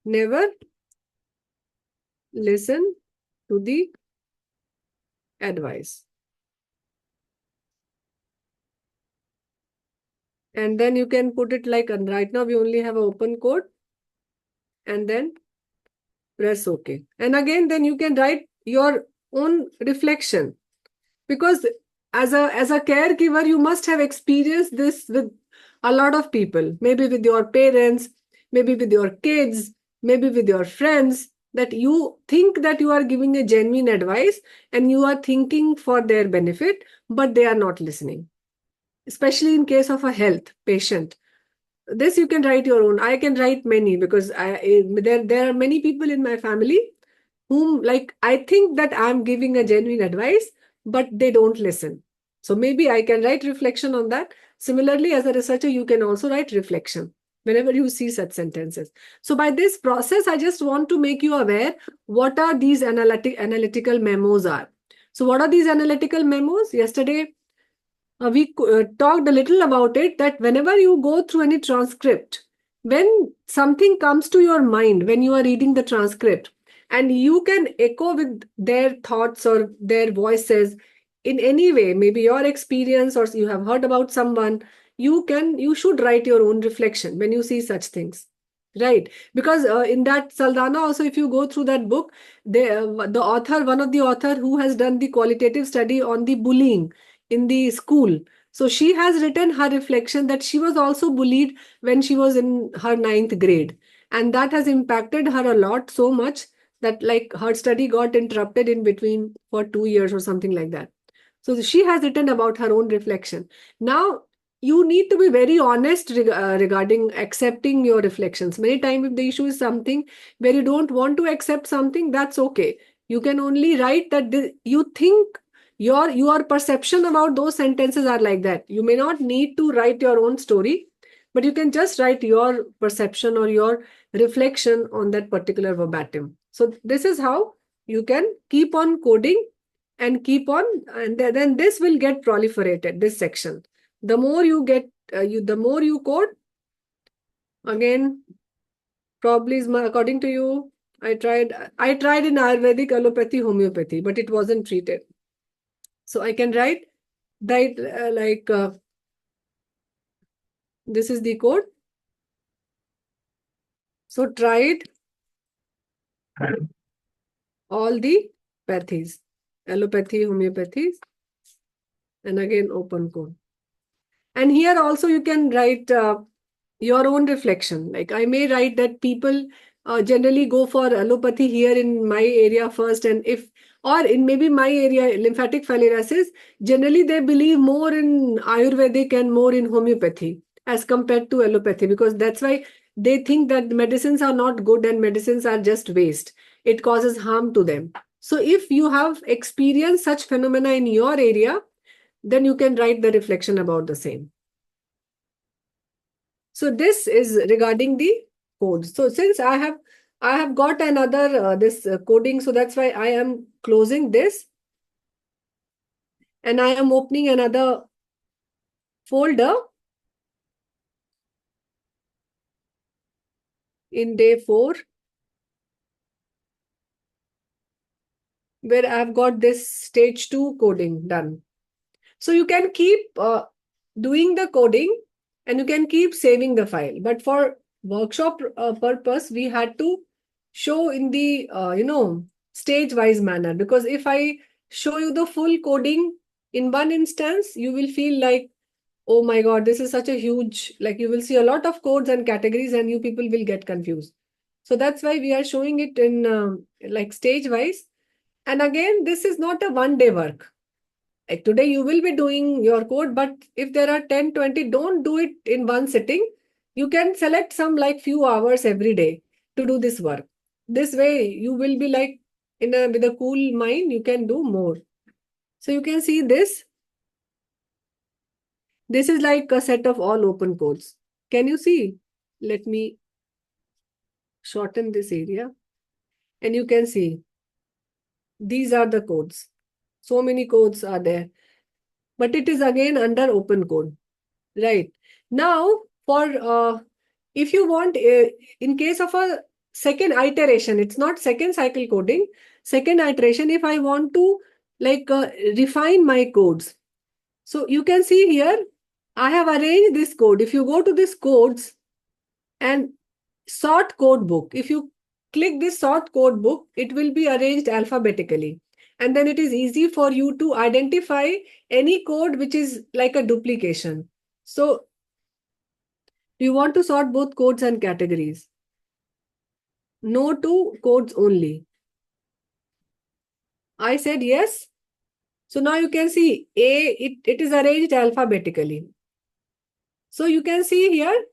never listen to the advice. And then you can put it like, right now we only have an open code, and then press OK. And again, then you can write your own reflection, because as a caregiver, you must have experienced this with a lot of people, maybe with your parents, maybe with your kids, maybe with your friends, that you think that you are giving a genuine advice and you are thinking for their benefit, but they are not listening. Especially in case of a health patient. This you can write your own. I can write many, because there are many people in my family whom, like, I think that I'm giving a genuine advice, but they don't listen. So maybe I can write reflection on that. Similarly, as a researcher, you can also write reflection whenever you see such sentences. So by this process, I just want to make you aware what are these analytical memos are. So what are these analytical memos? Yesterday, we talked a little about it, that whenever you go through any transcript, when something comes to your mind when you are reading the transcript, and you can echo with their thoughts or their voices in any way, maybe your experience or you have heard about someone, you should write your own reflection when you see such things, right? Because in that Saldana also, if you go through that book, the author, one of the author who has done the qualitative study on the bullying in the school, so she has written her reflection that she was also bullied when she was in her 9th grade, and that has impacted her a lot, so much that like her study got interrupted in between for 2 years or something like that. So she has written about her own reflection. Now you need to be very honest regarding accepting your reflections. Many times if the issue is something where you don't want to accept something, that's okay. You can only write that you think your perception about those sentences are like that. You may not need to write your own story, but you can just write your perception or your reflection on that particular verbatim. So this is how you can keep on coding and keep on, and then this will get proliferated, this section. The more you get, the more you code, again, probably is according to you, I tried in Ayurvedic, allopathy, homeopathy, but it wasn't treated. So I can write that this is the code. So tried all the pathies, allopathy, homeopathy, and again open code. And here also you can write your own reflection. Like I may write that people generally go for allopathy here in my area first, and or in maybe my area, lymphatic filariasis, generally they believe more in Ayurvedic and more in homeopathy as compared to allopathy, because that's why they think that medicines are not good and medicines are just waste. It causes harm to them. So if you have experienced such phenomena in your area, then you can write the reflection about the same. So this is regarding the codes. So since I have got another this coding, so that's why I am closing this and I am opening another folder in day 4 where I've got this stage 2 coding done. So you can keep doing the coding and you can keep saving the file. But for workshop purpose, we had to show in the, stage-wise manner. Because if I show you the full coding in one instance, you will feel like, oh my God, this is such a huge, like you will see a lot of codes and categories and you people will get confused. So that's why we are showing it in like stage-wise. And again, this is not a one-day work. Like today you will be doing your code, but if there are 10, 20, don't do it in one sitting. You can select some like few hours every day to do this work. This way you will be like with a cool mind, you can do more. So you can see this. This is like a set of all open codes. Can you see? Let me shorten this area. And you can see these are the codes. So many codes are there. But it is again under open code. Right. Now, for if you want, in case of a second iteration, it's not second cycle coding, second iteration, if I want to like refine my codes. So you can see here, I have arranged this code. If you go to this codes and sort code book, if you click this sort code book, it will be arranged alphabetically. And then it is easy for you to identify any code which is like a duplication. So you want to sort both codes and categories. No to codes only. I said yes. So now you can see it is arranged alphabetically. So you can see here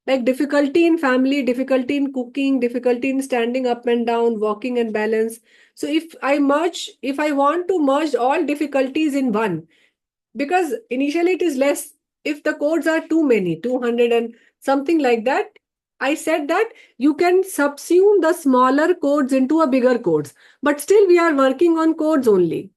like difficulty in family, difficulty in cooking, difficulty in standing up and down, walking and balance. So if I want to merge all difficulties in one, because initially it is less. If the codes are too many, 200 and something like that, I said that you can subsume the smaller codes into a bigger codes, but still we are working on codes only.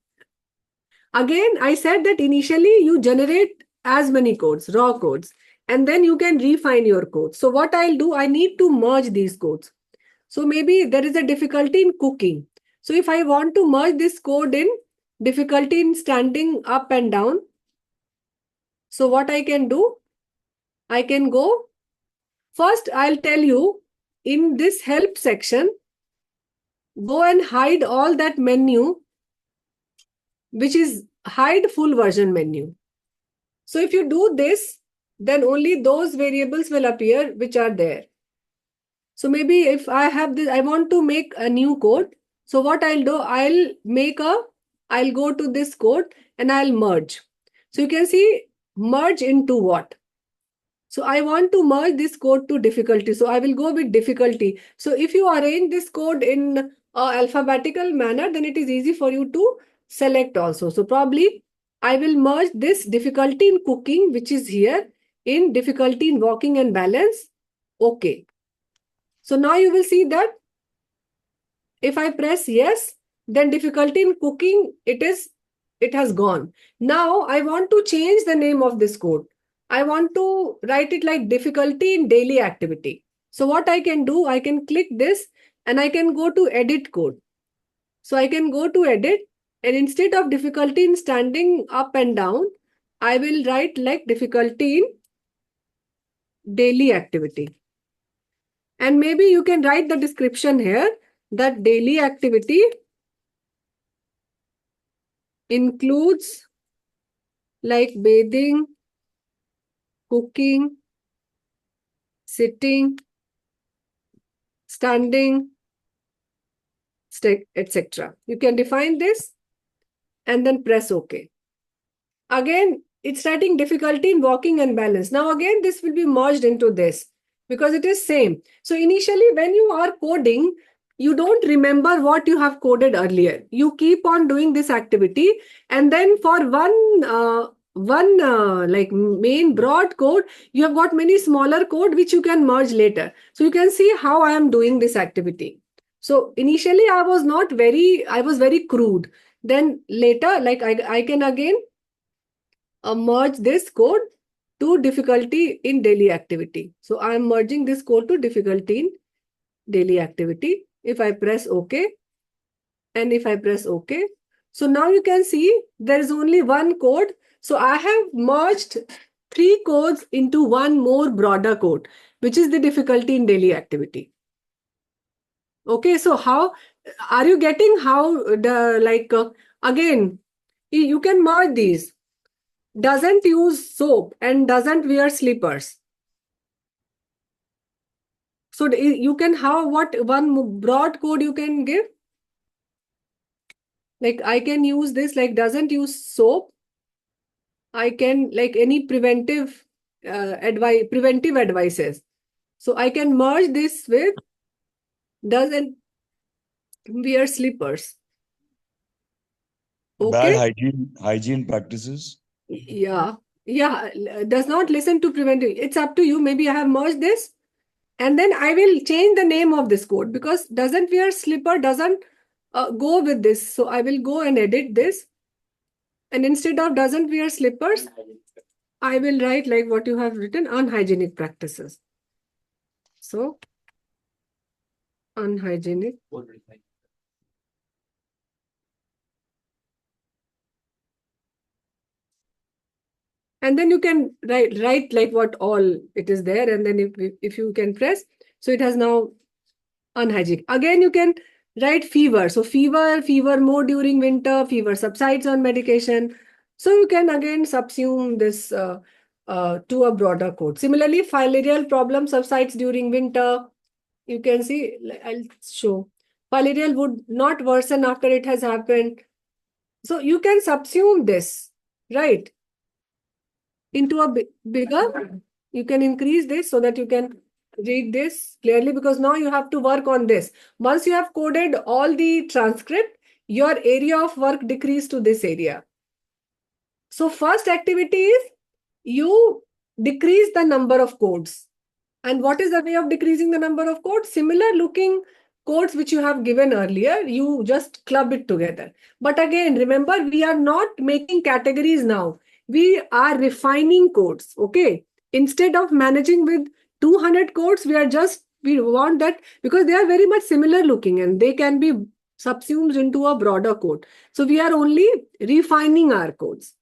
Again, I said that initially you generate as many codes, raw codes, and then you can refine your codes. So what I'll do, I need to merge these codes. So maybe there is a difficulty in cooking. So if I want to merge this code in difficulty in standing up and down, so what I can do, I can go, first I'll tell you in this help section, go and hide all that menu, which is hide full version menu. So if you do this, then only those variables will appear which are there. So maybe if I have this, I want to make a new code. So what I'll do, I'll go to this code and I'll merge. So you can see merge into what? So I want to merge this code to difficulty. So I will go with difficulty. So if you arrange this code in alphabetical manner, then it is easy for you to select also. So probably I will merge this difficulty in cooking, which is here, in difficulty in walking and balance. Okay. So now you will see that if I press yes, then difficulty in cooking, it has gone. Now I want to change the name of this code. I want to write it like difficulty in daily activity. So what I can do, I can click this and I can go to edit code. So I can go to edit and instead of difficulty in standing up and down, I will write like difficulty in daily activity. And maybe you can write the description here that daily activity includes like bathing, cooking, sitting, standing, etc. You can define this and then press OK. Again, it's writing difficulty in walking and balance. Now again, this will be merged into this. because it is same. So initially when you are coding, you don't remember what you have coded earlier. You keep on doing this activity, and then for one like main broad code, you have got many smaller code which you can merge later. So you can see how I am doing this activity. So initially I was very crude. Then later, like I can again merge this code to difficulty in daily activity. So I am merging this code to difficulty in daily activity. If I press OK, and if I press OK, so now you can see there is only one code. So I have merged 3 codes into one more broader code, which is the difficulty in daily activity. Okay, so how are you getting how the again, you can merge these. Doesn't use soap and doesn't wear slippers. So you can have what one broad code you can give? Like I can use this, like doesn't use soap. I can like any preventive advices. So I can merge this with doesn't wear slippers. Bad Okay. hygiene practices. Yeah. Yeah. Does not listen to preventive. It's up to you. Maybe I have merged this. And then I will change the name of this code, because doesn't wear slipper doesn't go with this. So I will go and edit this. And instead of doesn't wear slippers, I will write like what you have written, unhygienic practices. So unhygienic. And then you can write like what all it is there. And then if you can press, so it has now unhygienic. Again, you can write fever. So fever more during winter, fever subsides on medication. So you can again subsume this to a broader code. Similarly, filarial problem subsides during winter. You can see, I'll show. Filarial would not worsen after it has happened. So you can subsume this, right, into a bigger, you can increase this so that you can read this clearly, because now you have to work on this. Once you have coded all the transcript, your area of work decreased to this area. So first activity is you decrease the number of codes. And what is the way of decreasing the number of codes? Similar looking codes which you have given earlier, you just club it together. But again, remember, we are not making categories now. We are refining codes, okay? Instead of managing with 200 codes, we want that, because they are very much similar looking and they can be subsumed into a broader code. So we are only refining our codes.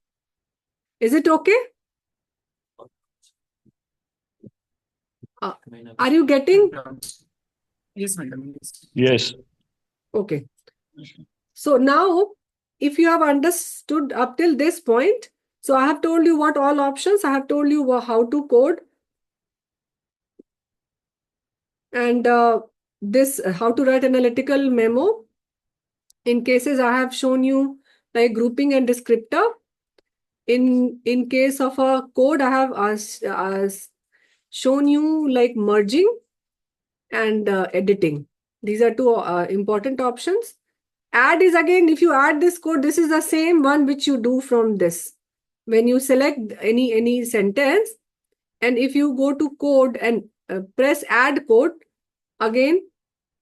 Is it okay? Are you getting? Yes, madam. Yes. Okay. So now, if you have understood up till this point, so I have told you what all options, I have told you how to code, and this how to write analytical memo. In cases, I have shown you like grouping and descriptor. In case of a code, I have shown you like merging and editing. These are two important options. Add is again, if you add this code, this is the same one which you do from this. When you select any sentence, and if you go to code and press add code, again,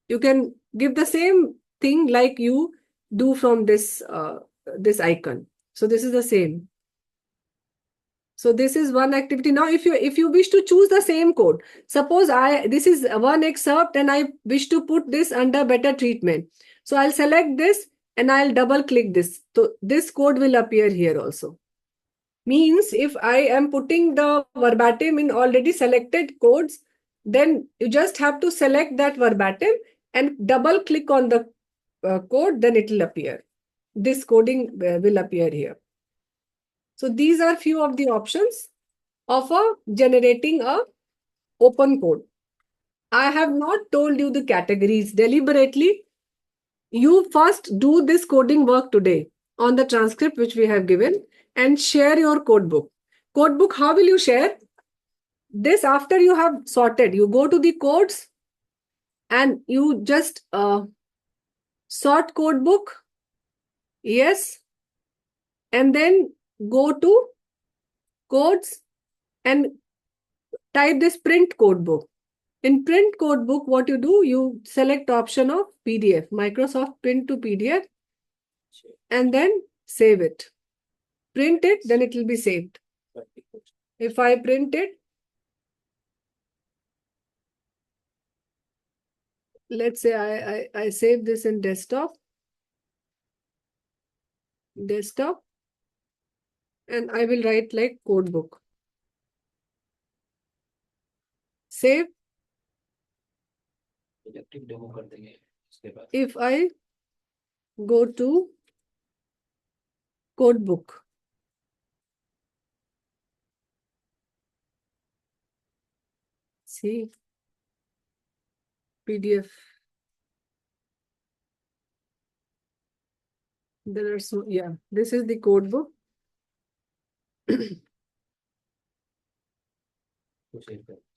you can give the same thing like you do from this icon. So this is the same. So this is one activity. Now, if you wish to choose the same code, suppose this is one excerpt and I wish to put this under better treatment. So I'll select this and I'll double click this. So this code will appear here also. Means if I am putting the verbatim in already selected codes, then you just have to select that verbatim and double click on the code, then it will appear. This coding will appear here. So these are few of the options of generating a open code. I have not told you the categories deliberately. You first do this coding work today on the transcript which we have given and share your codebook. Codebook, how will you share? this after you have sorted, you go to the codes and you just sort code book. Yes. And then go to codes and type this print code book. In print code book, what you do, you select option of PDF, Microsoft Print to PDF, and then save it. Print it, then it will be saved. If I print it, let's say I save this in desktop, and I will write like code book. Save. If I go to code book, see PDF. There are so, yeah, this is the code book.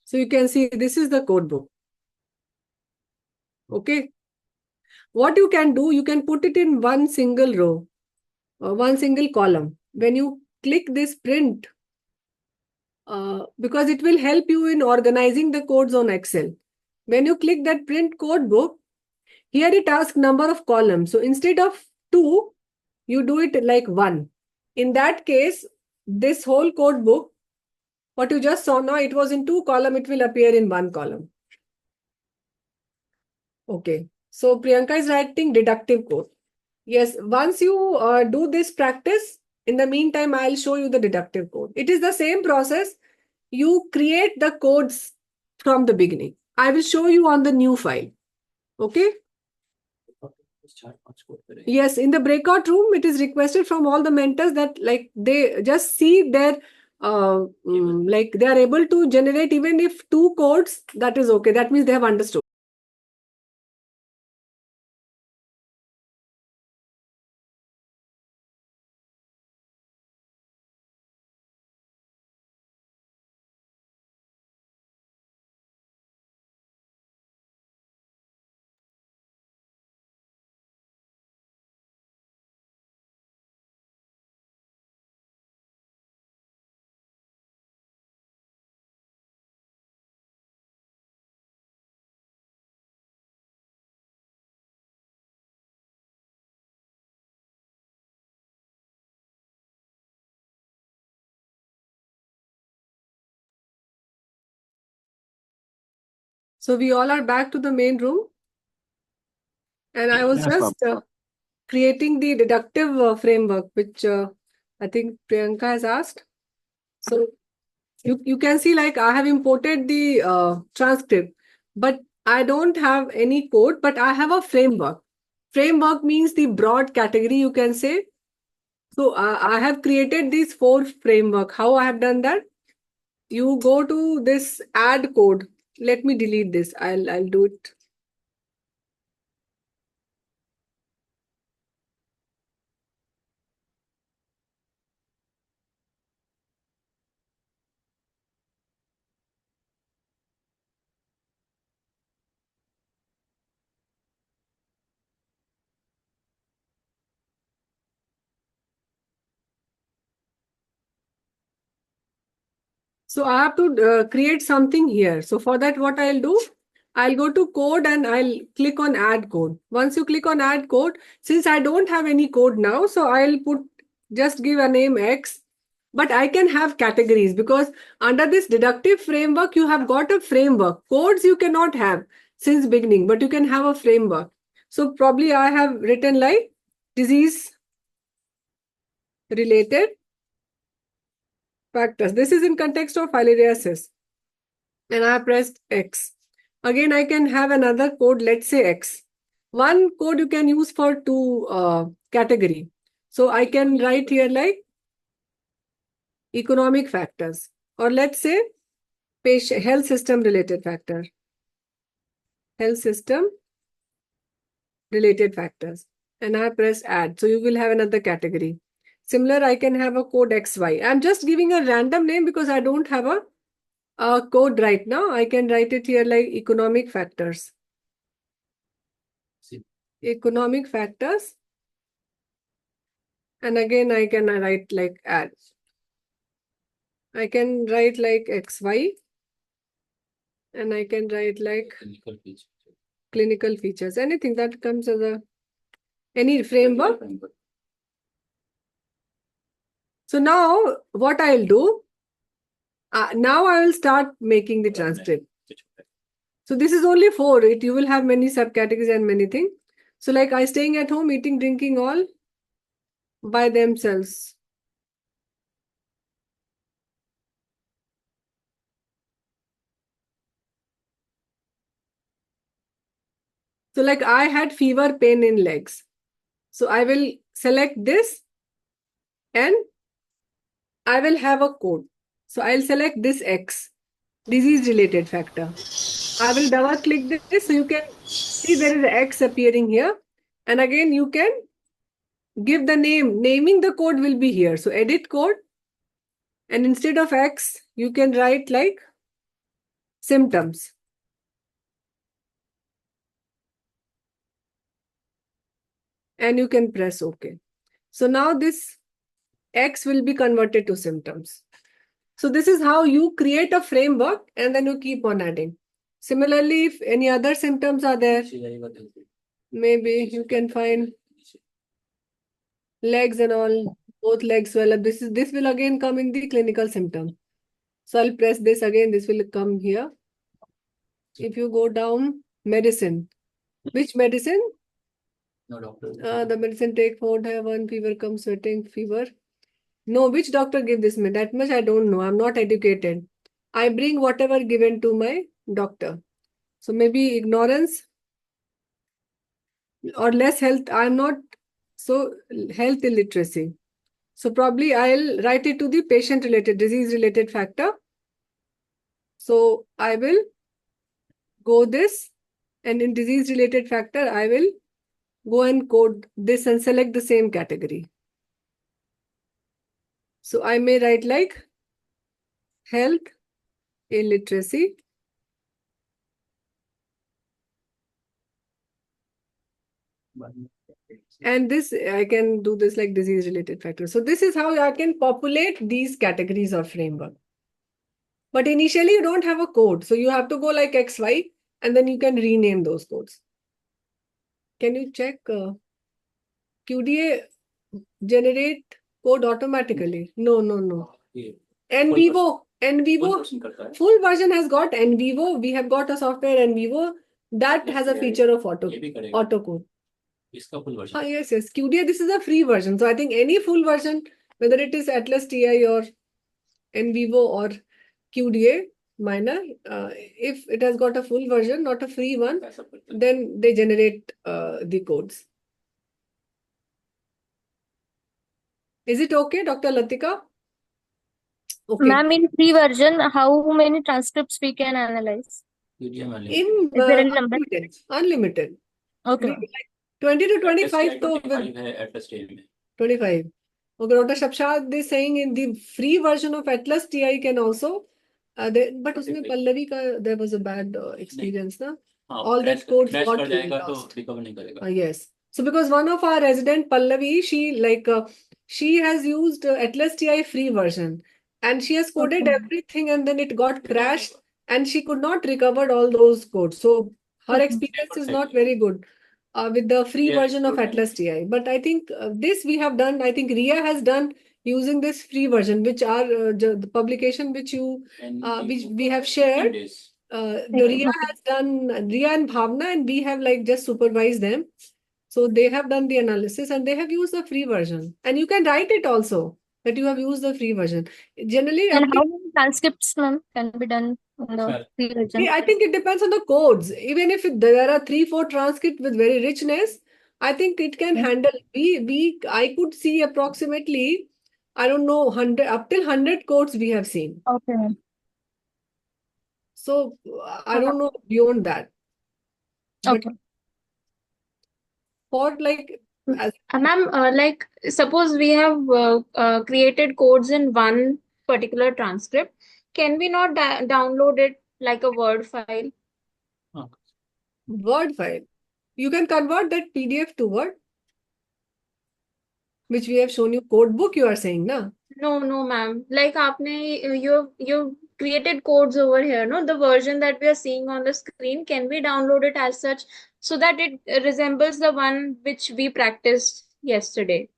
So you can see this is the code book. Okay. What you can do, you can put it in one single row or one single column. When you click this print, because it will help you in organizing the codes on Excel. When you click that print code book, here it asks number of columns. So instead of 2, you do it like 1. In that case, this whole code book, what you just saw now, it was in 2 columns, it will appear in 1 column. Okay. So Priyanka is writing deductive code. Yes, once you do this practice, in the meantime, I'll show you the deductive code. It is the same process. You create the codes from the beginning. I will show you on the new file. Okay? Yes, in the breakout room, it is requested from all the mentors that like they just see their like they are able to generate even if 2 codes, that is okay. That means they have understood. So we all are back to the main room. And I was just creating the deductive framework, which I think Priyanka has asked. So you can see like I have imported the transcript, but I don't have any code, but I have a framework. Framework means the broad category, you can say. So I have created these 4 framework. How I have done that? You go to this add code. Let me delete this. I'll do it. So I have to create something here. So for that, what I'll do, I'll go to code and I'll click on add code. Once you click on add code, since I don't have any code now, so I'll just give a name X, but I can have categories because under this deductive framework, you have got a framework. Codes you cannot have since beginning, but you can have a framework. So probably I have written like disease related factors. This is in context of filariasis. And I pressed X. Again, I can have another code, let's say X. One code you can use for 2 category. So I can write here like economic factors, or let's say patient health system related factor. Health system related factors. And I press add. So you will have another category. Similar, I can have a code XY. I'm just giving a random name because I don't have a code right now. I can write it here like economic factors. Economic factors. And again, I can write like add. I can write like XY. And I can write like clinical features. Anything that comes as any framework. So now what I'll do, now I will start making the transcript. So this is only 4. You will have many subcategories and many things. So like I staying at home, eating, drinking all by themselves. So like I had fever, pain in legs. So I will select this and I will have a code. So I'll select this X, disease related factor. I will double click this so you can see there is an X appearing here. And again, you can give the name. Naming the code will be here. So edit code. And instead of X, you can write like symptoms. And you can press OK. So now this X will be converted to symptoms. So this is how you create a framework and then you keep on adding. Similarly, if any other symptoms are there, maybe you can find legs and all, both legs swell up. This will again come in the clinical symptom. So I'll press this again. This will come here. If you go down, medicine. Which medicine? No doctor. The medicine take 4, have 1, fever comes, sweating, fever. No, which doctor give this me? That much I don't know. I'm not educated. I bring whatever given to my doctor. So maybe ignorance or less health. I'm not so health illiteracy. So probably I'll write it to the patient related, disease related factor. So I will go this and in disease related factor, I will go and code this and select the same category. So I may write like health illiteracy. And this, I can do this like disease related factors. So this is how I can populate these categories of framework. But initially you don't have a code. So you have to go like XY and then you can rename those codes. Can you check QDA generate code automatically? No. NVivo full version has got NVivo. We have got a software NVivo that has a feature of auto code. Yes. QDA, this is a free version. So I think any full version, whether it is Atlas TI or NVivo or QDA minor, if it has got a full version, not a free one, then they generate the codes. Is it okay, Dr. Latika? Okay. Ma'am, in free version, how many transcripts we can analyze? In Is there any number? unlimited. Okay. Like 20 to 25 to 25. Okay, Dr. Shabshad is saying in the free version of Atlas TI can also, but usme Pallavi ka, there was a bad experience, na? All that code got lost. Yes. So because one of our resident Pallavi, she has used Atlas TI free version and she has coded everything and then it got crashed and she could not recover all those codes. So her experience is not very good with the free version of Atlas TI. But I think this we have done, I think RIA has done using this free version, which are the publication which we have shared. The RIA has done, RIA and Bhavna, and we have like just supervised them. So they have done the analysis and they have used the free version. And you can write it also that you have used the free version. Generally, And how many transcripts, ma'am, can be done in the free version? I think it depends on the codes. Even if there are 3-4 transcripts with very richness, I think it can handle. I could see approximately, I don't know, 100 up till 100 codes we have seen. Okay. So I don't know beyond that. But Okay. for like, Ma'am, like suppose we have created codes in one particular transcript can we not download it like a Word file? Word file. You can convert that PDF to Word, which we have shown you. Code book, you are saying, na? No, ma'am. Like you created codes over here, no? The version that we are seeing on the screen, can we download it as such so that it resembles the one which we practiced yesterday,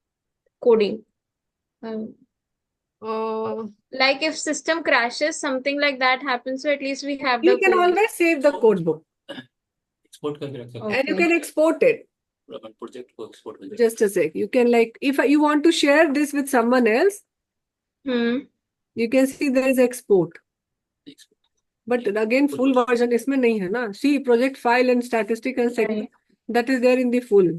coding? Uh, Like if system crashes, something like that happens, so at least we have you the can code. always save the code book Export करके रख सकते and you Okay. can export it. हैं अपन project को export कर Just a sec. You can, like, if you want to share this with someone else, you can see there is export. But again, full version इसमें नहीं है ना. See, project file and statistic and segment, Right. that is there in the full.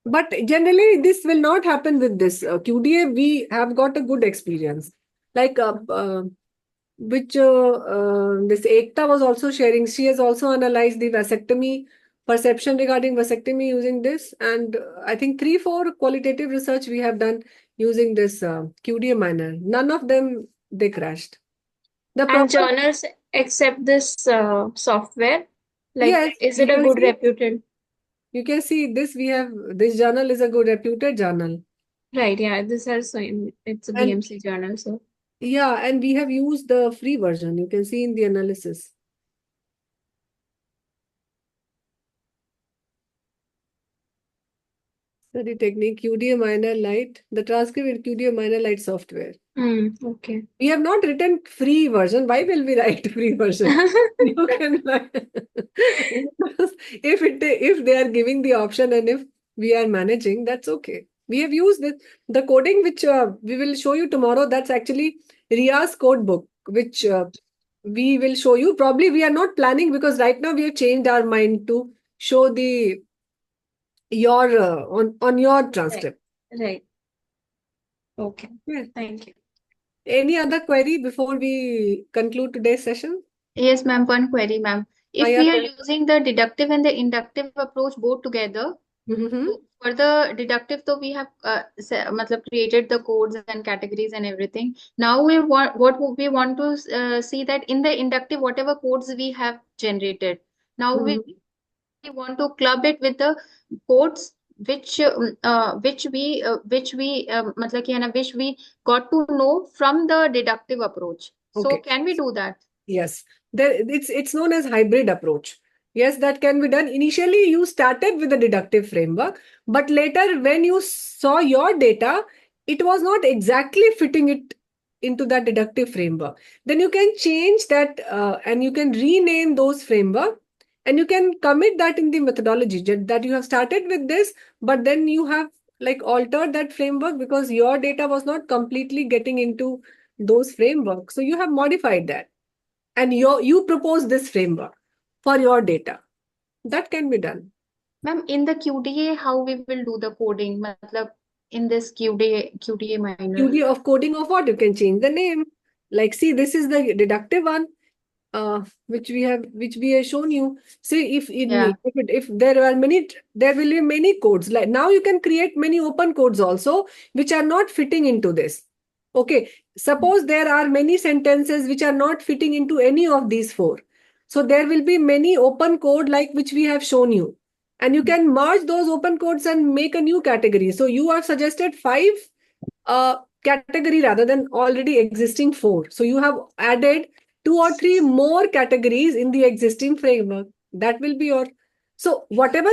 But generally, this will not happen with this. QDA, we have got a good experience. Like, which this Ekta was also sharing. She has also analyzed the vasectomy, perception regarding vasectomy using this. And I think 3-4 qualitative research we have done using this QDA minor. None of them, they crashed. The And proper, journals accept this software? Like, yes, is you it a can good see, reputed? you can see this. We have this journal is a good reputed journal. Right, yeah, this has it's a And BMC journal, so. yeah, and we have used the free version. You can see in the analysis. Study technique, QDA minor Lite, the transcript in QDA minor Lite software. Okay. We have not written free version. Why will we write free version? You can if they are giving the option and if we are managing, that's okay. We have used the coding which we will show you tomorrow. That's actually Ria's code book, which we will show you. Probably we are not planning because right now we have changed our mind to show the your on your transcript. Right. Okay. Yeah. Thank you. Any other query before we conclude today's session? Yes, ma'am, one query, ma'am. If yeah, we are sir. using the deductive and the inductive approach both together, Mhm. so for the deductive, though we have matlab created the codes and categories and everything. Now we want we want to see that in the inductive, whatever codes we have generated, now we want to club it with the codes which matlab कि है ना, which we got to know from the deductive approach. So Okay. can we do that? Yes, it's known as hybrid approach. Yes, that can be done. Initially, you started with the deductive framework, but later when you saw your data, it was not exactly fitting it into that deductive framework. Then you can change that and you can rename those framework and you can commit that in the methodology that you have started with this, but then you have like altered that framework because your data was not completely getting into those frameworks. So you have modified that. And you propose this framework for your data. That can be done. Ma'am, in the QDA, how we will do the coding? Matlab, in this QDA minor. QDA of coding of what? You can change the name. Like, see, this is the deductive one, which we have shown you. See, if there are many, there will be many codes. Like now, you can create many open codes also, which are not fitting into this. Okay, suppose there are many sentences which are not fitting into any of these 4. So there will be many open code like which we have shown you. And you can merge those open codes and make a new category. So you have suggested 5 category rather than already existing 4. So you have added 2 or 3 more categories in the existing framework. That will be your... So whatever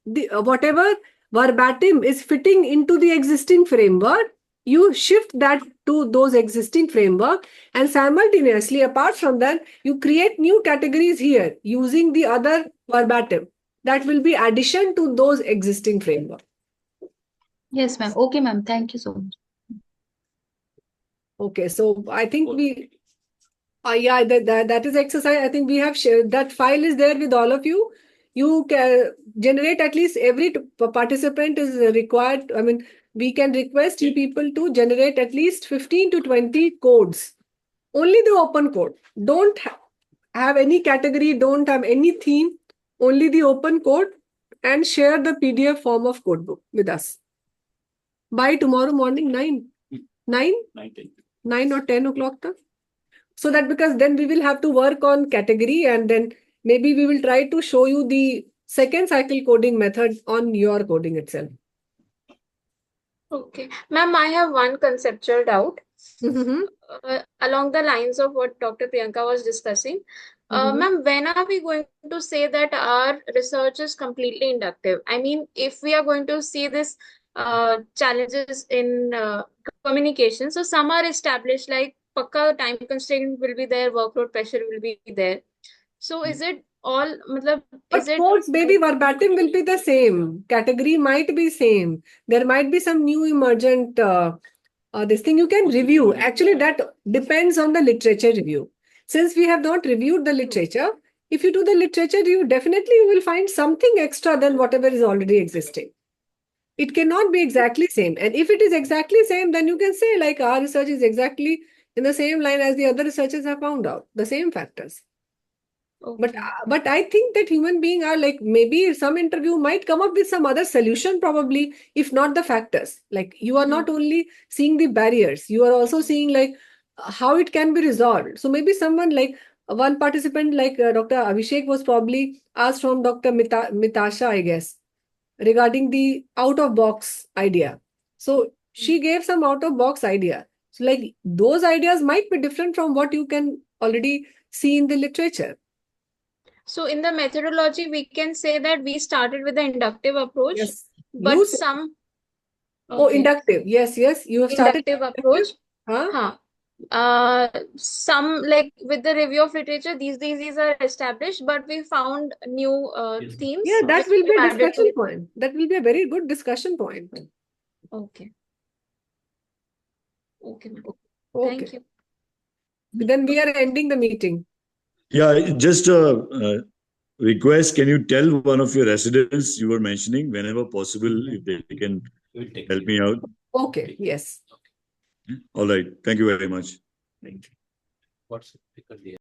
whatever verbatim is fitting into the existing framework, you shift that to those existing framework, and simultaneously, apart from that, you create new categories here using the other verbatim. That will be addition to those existing framework. Yes, ma'am. Okay, ma'am. Thank you so much. Okay, so I think we... yeah, that is exercise. I think we have shared. That file is there with all of you. You can generate at least every participant is required. I mean, we can request you people to generate at least 15 to 20 codes. Only the open code. Don't have any category, don't have any theme, only the open code, and share the PDF form of codebook with us. By tomorrow morning, 9 or 10 o'clock. So that because then we will have to work on category, and then maybe we will try to show you the second cycle coding method on your coding itself. Okay. Ma'am, I have one conceptual doubt. Mm-hmm. Along the lines of what Dr. Priyanka was discussing. Ma'am, when are we going to say that our research is completely inductive? I mean, if we are going to see this challenges in communication, so some are established, like pakka time constraint will be there, workload pressure will be there. So is it all, matlab, But is it codes, baby, verbatim will be the same. Category might be same. There might be some new emergent this thing you can review. Actually, that depends on the literature review. Since we have not reviewed the literature, if you do the literature review, definitely you will find something extra than whatever is already existing. It cannot be exactly same. And if it is exactly same, then you can say like our research is exactly in the same line as the other researchers have found out, the same factors. okay? But I think that human beings are like, maybe some interview might come up with some other solution probably, if not the factors. Like you are not only seeing the barriers, you are also seeing like how it can be resolved. So maybe someone like one participant like Dr. Abhishek was probably asked from Dr. Mitasha, I guess, regarding the out of box idea. So she gave some out of box idea. So like those ideas might be different from what you can already see in the literature. So in the methodology, we can say that we started with the inductive approach, Yes. but You said- some Oh, okay. inductive. Yes, yes. You have started Inductive approach. Huh? Some like with the review of literature, these are established, but we found new Yes. themes. Yeah, that which will be we've a added to discussion it. point. That will be a very good discussion point. Okay. Okay, ma'am. Okay. Thank you. Then we are ending the meeting. Yeah, just a request. Can you tell one of your residents you were mentioning whenever possible if they can We will take help it. me out? Okay, yes. All right. Thank you very much. Thank you. What's it?